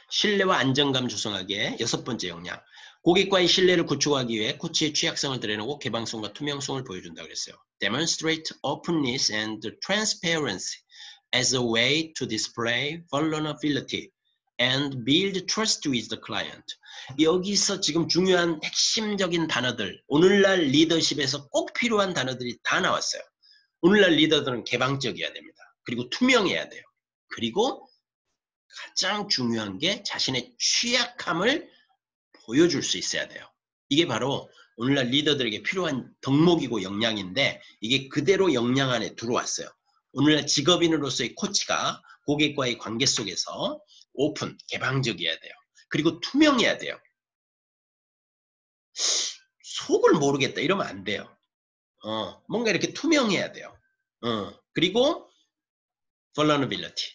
신뢰와 안정감 조성하기에 6번째 역량. 고객과의 신뢰를 구축하기 위해 코치의 취약성을 드러내고 개방성과 투명성을 보여준다고 그랬어요. Demonstrate openness and transparency as a way to display vulnerability and build trust with the client. 여기서 지금 중요한 핵심적인 단어들, 오늘날 리더십에서 꼭 필요한 단어들이 다 나왔어요. 오늘날 리더들은 개방적이어야 됩니다. 그리고 투명해야 돼요. 그리고 가장 중요한 게 자신의 취약함을 보여줄 수 있어야 돼요. 이게 바로 오늘날 리더들에게 필요한 덕목이고 역량인데 이게 그대로 역량 안에 들어왔어요. 오늘날 직업인으로서의 코치가 고객과의 관계 속에서 오픈, 개방적이어야 돼요. 그리고 투명해야 돼요. 속을 모르겠다 이러면 안 돼요. 뭔가 이렇게 투명해야 돼요. 그리고 vulnerability,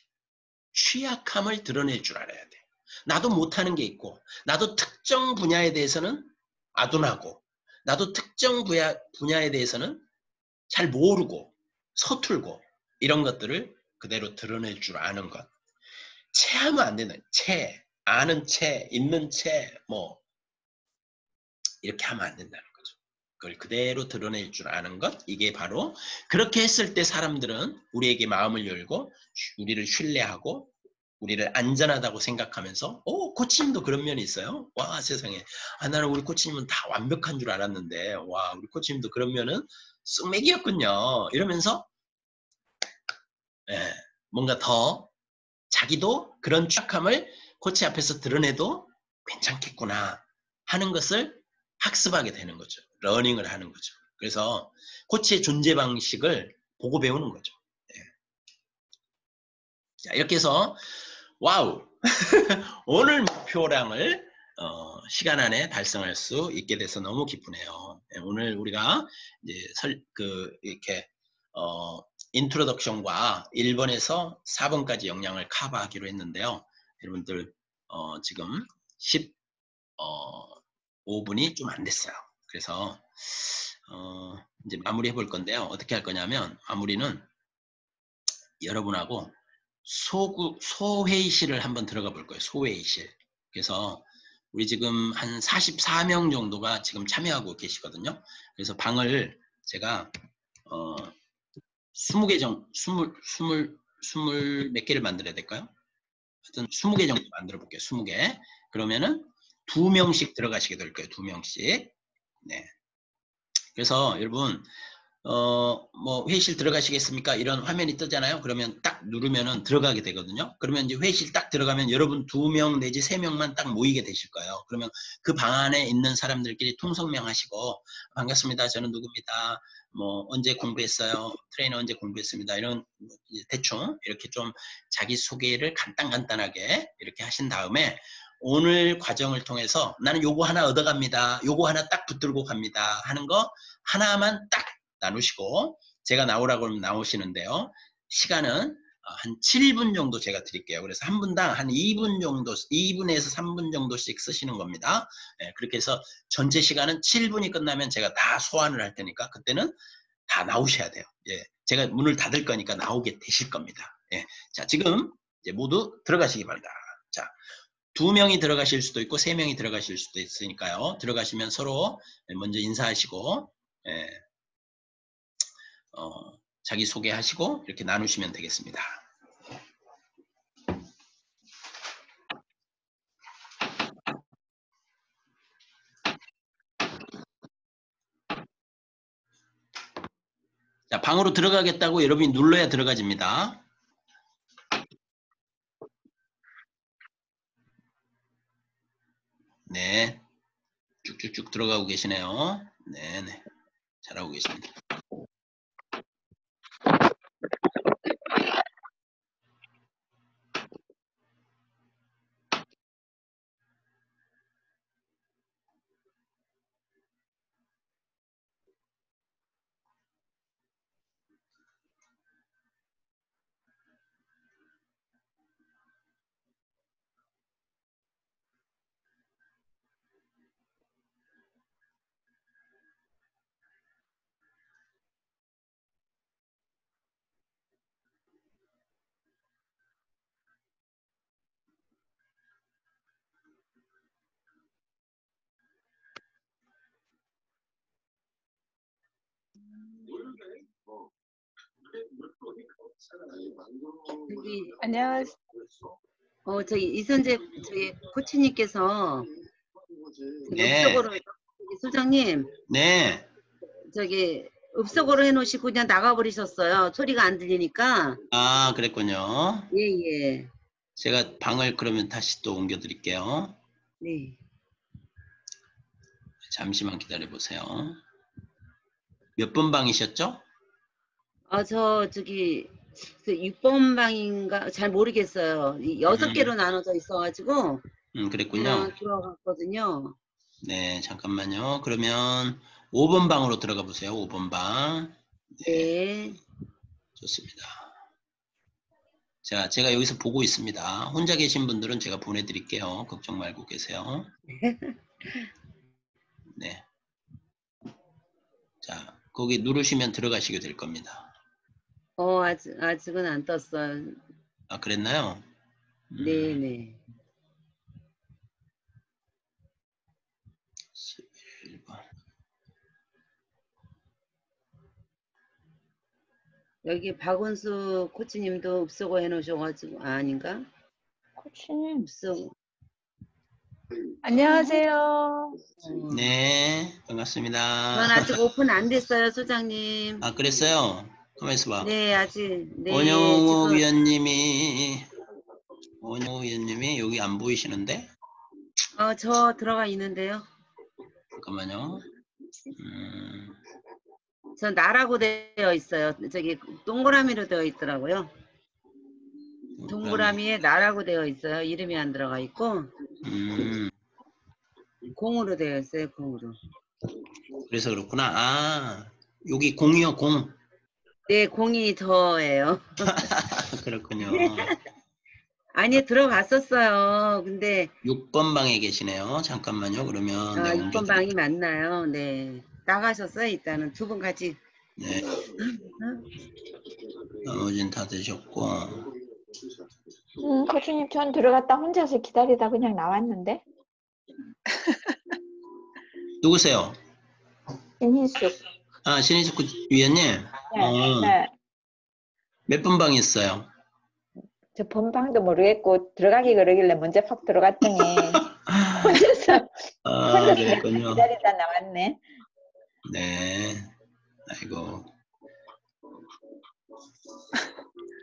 취약함을 드러낼 줄 알아야 돼. 나도 못하는 게 있고 나도 특정 분야에 대해서는 아둔하고 나도 특정 분야에 대해서는 잘 모르고 서툴고 이런 것들을 그대로 드러낼 줄 아는 것. 체하면 안 된다. 아는 체, 있는 체, 뭐 이렇게 하면 안 된다는 거죠. 그걸 그대로 드러낼 줄 아는 것. 이게 바로 그렇게 했을 때 사람들은 우리에게 마음을 열고 우리를 신뢰하고 우리를 안전하다고 생각하면서 코치님도 그런 면이 있어요. 와 세상에 나는 우리 코치님은 다 완벽한 줄 알았는데 와 우리 코치님도 그런 면은 쑥맥이었군요. 이러면서 뭔가 더 자기도 그런 취약함을 코치 앞에서 드러내도 괜찮겠구나 하는 것을 학습하게 되는 거죠. 러닝을 하는 거죠. 그래서 코치의 존재 방식을 보고 배우는 거죠. 자, 이렇게 해서 와우 오늘 목표량을 시간 안에 달성할 수 있게 돼서 너무 기쁘네요. 오늘 우리가 이제 이렇게 인트로덕션과 1번에서 4번까지 역량을 커버하기로 했는데요. 여러분들 지금 15분이 좀 안 됐어요. 그래서 이제 마무리해 볼 건데요. 어떻게 할 거냐면 마무리는 여러분하고 소회의실을 한번 들어가 볼 거예요. 소회의실. 그래서 우리 지금 한 44명 정도가 지금 참여하고 계시거든요. 그래서 방을 제가 20개 정도, 20 몇 개를 만들어야 될까요? 하여튼 20개 정도 만들어 볼게요. 20개. 그러면은 2명씩 들어가시게 될 거예요. 2명씩. 네. 그래서 여러분 뭐 회의실 들어가시겠습니까? 이런 화면이 뜨잖아요. 그러면 딱 누르면은 들어가게 되거든요. 그러면 이제 회의실 딱 들어가면 여러분 2명 내지 3명만 딱 모이게 되실 거예요. 그러면 그 방 안에 있는 사람들끼리 통성명 하시고 반갑습니다. 저는 누구입니다. 뭐 언제 공부했어요? 트레이너 언제 공부했습니다. 이런 대충 이렇게 좀 자기소개를 간단하게 이렇게 하신 다음에 오늘 과정을 통해서 나는 요거 하나 얻어갑니다. 요거 하나 딱 붙들고 갑니다. 하는 거 하나만 딱 나누시고 제가 나오라고 하면 나오시는데요. 시간은 한 7분 정도 제가 드릴게요. 그래서 한 분당 한 2분 정도, 2분에서 3분 정도씩 쓰시는 겁니다. 예, 그렇게 해서 전체 시간은 7분이 끝나면 제가 다 소환을 할 테니까 그때는 다 나오셔야 돼요. 예, 제가 문을 닫을 거니까 나오게 되실 겁니다. 예, 자, 지금 이제 모두 들어가시기 바랍니다. 자, 2명이 들어가실 수도 있고 3명이 들어가실 수도 있으니까요. 들어가시면 서로 먼저 인사하시고 예, 자기 소개하시고 이렇게 나누시면 되겠습니다. 자, 방으로 들어가겠다고 여러분이 눌러야 들어가집니다. 네, 쭉쭉쭉 들어가고 계시네요. 네네, 잘하고 계십니다. 저기 안녕하세요. 저기 이선재 저기 코치님께서 저기 네. 읍석으로 저기 소장님 네, 저기 읍석으로 해놓으시고 그냥 나가버리셨어요. 소리가 안 들리니까. 아 그랬군요. 예예. 제가 방을 그러면 다시 또 옮겨 드릴게요. 네. 잠시만 기다려 보세요. 몇 번 방이셨죠? 저 저기 그 6번 방인가 잘 모르겠어요. 6개로 나눠져 있어가지고 그랬군요. 그냥 들어갔거든요. 네, 잠깐만요. 그러면 5번 방으로 들어가 보세요. 5번 방. 네. 좋습니다. 자, 제가 여기서 보고 있습니다. 혼자 계신 분들은 제가 보내드릴게요. 걱정 말고 계세요. 네. 자, 거기 누르시면 들어가시게 될 겁니다. 아직은 안 떴어요. 아, 그랬나요? 네네. 11번. 여기 박은수 코치님도 읍석어 해놓으셔가지고 아닌가? 코치님. 읍석. 안녕하세요. 네, 반갑습니다. 전 아직 오픈 안 됐어요, 소장님. 아, 그랬어요? 가만 있어봐. 네, 아직. 네, 원영우 지금. 위원님이 여기 안 보이시는데? 저 들어가 있는데요. 잠깐만요. 전 나라고 되어 있어요. 저기 동그라미로 되어 있더라고요. 동그라미에 나라고 되어 있어요. 이름이 안 들어가 있고. 공으로 되어 있어요, 공으로. 그래서 그렇구나. 아, 여기 공이요, 공. 네, 공이 저예요. 그렇군요. 아니, 들어갔었어요. 근데 6번 방에 계시네요. 잠깐만요. 그러면 내가 6번 방이 맞나요? 네. 나가셨어요, 일단은. 두 분 같이. 네. 나머지는 다 되셨고. 코치님, 전 들어갔다 혼자서 기다리다 그냥 나왔는데. 누구세요? 신희숙. 아, 신희숙 위원님. 네. 네. 몇 번 방 있어요? 저 본방도 모르겠고 들어가기 그러길래 먼저 팍 들어갔더니 혼자서 그랬군요. 기다리다 나왔네. 네. 아이고.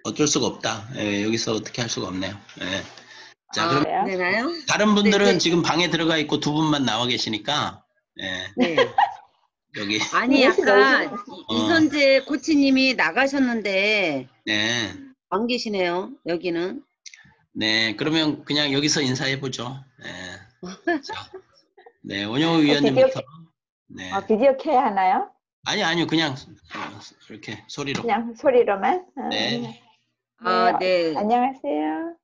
어쩔 수가 없다. 예, 여기서 어떻게 할 수가 없네요. 예. 자, 그럼 되나요? 다른 분들은 네. 지금 방에 들어가 있고 두 분만 나와 계시니까 예. 네. 여기 아니, 아까 이선재 코치님이 나가셨는데 네. 안 계시네요, 여기는. 네, 그러면 그냥 여기서 인사해 보죠. 네. 자, 네, 원영우 위원님부터. 네. 비디오 켜야 하나요? 아니요, 그냥 이렇게 소리로. 그냥 소리로만? 네. 아, 네. 안녕하세요.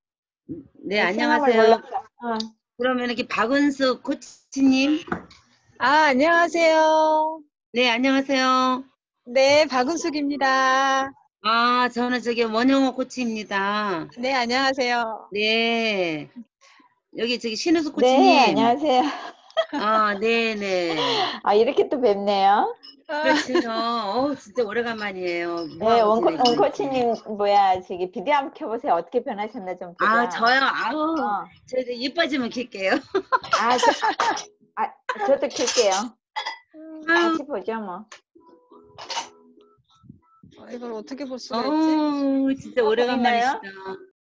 네, 성함을 안녕하세요. 몰랐어. 그러면 이렇게 박은수 코치님. 아, 안녕하세요. 네, 안녕하세요. 네, 박은숙입니다. 아, 저는 저기 원영호 코치입니다. 네, 안녕하세요. 네. 여기 저기 신우수 네, 코치님. 안녕하세요. 아, 네네. 아, 이렇게 또 뵙네요. 그렇죠. 진짜 오래간만이에요. 네, 뭐하고 지내고 원코치님, 저기 비디오 한번 켜보세요. 어떻게 변하셨나 좀 보자. 아, 저요? 아우, 어. 저 이제 입 빠지면 킬게요. 저도 켤게요. 아유, 같이 보죠, 뭐. 이걸 어떻게 볼 수가 있지? 어우, 진짜 보이나요? 오래간만이시다.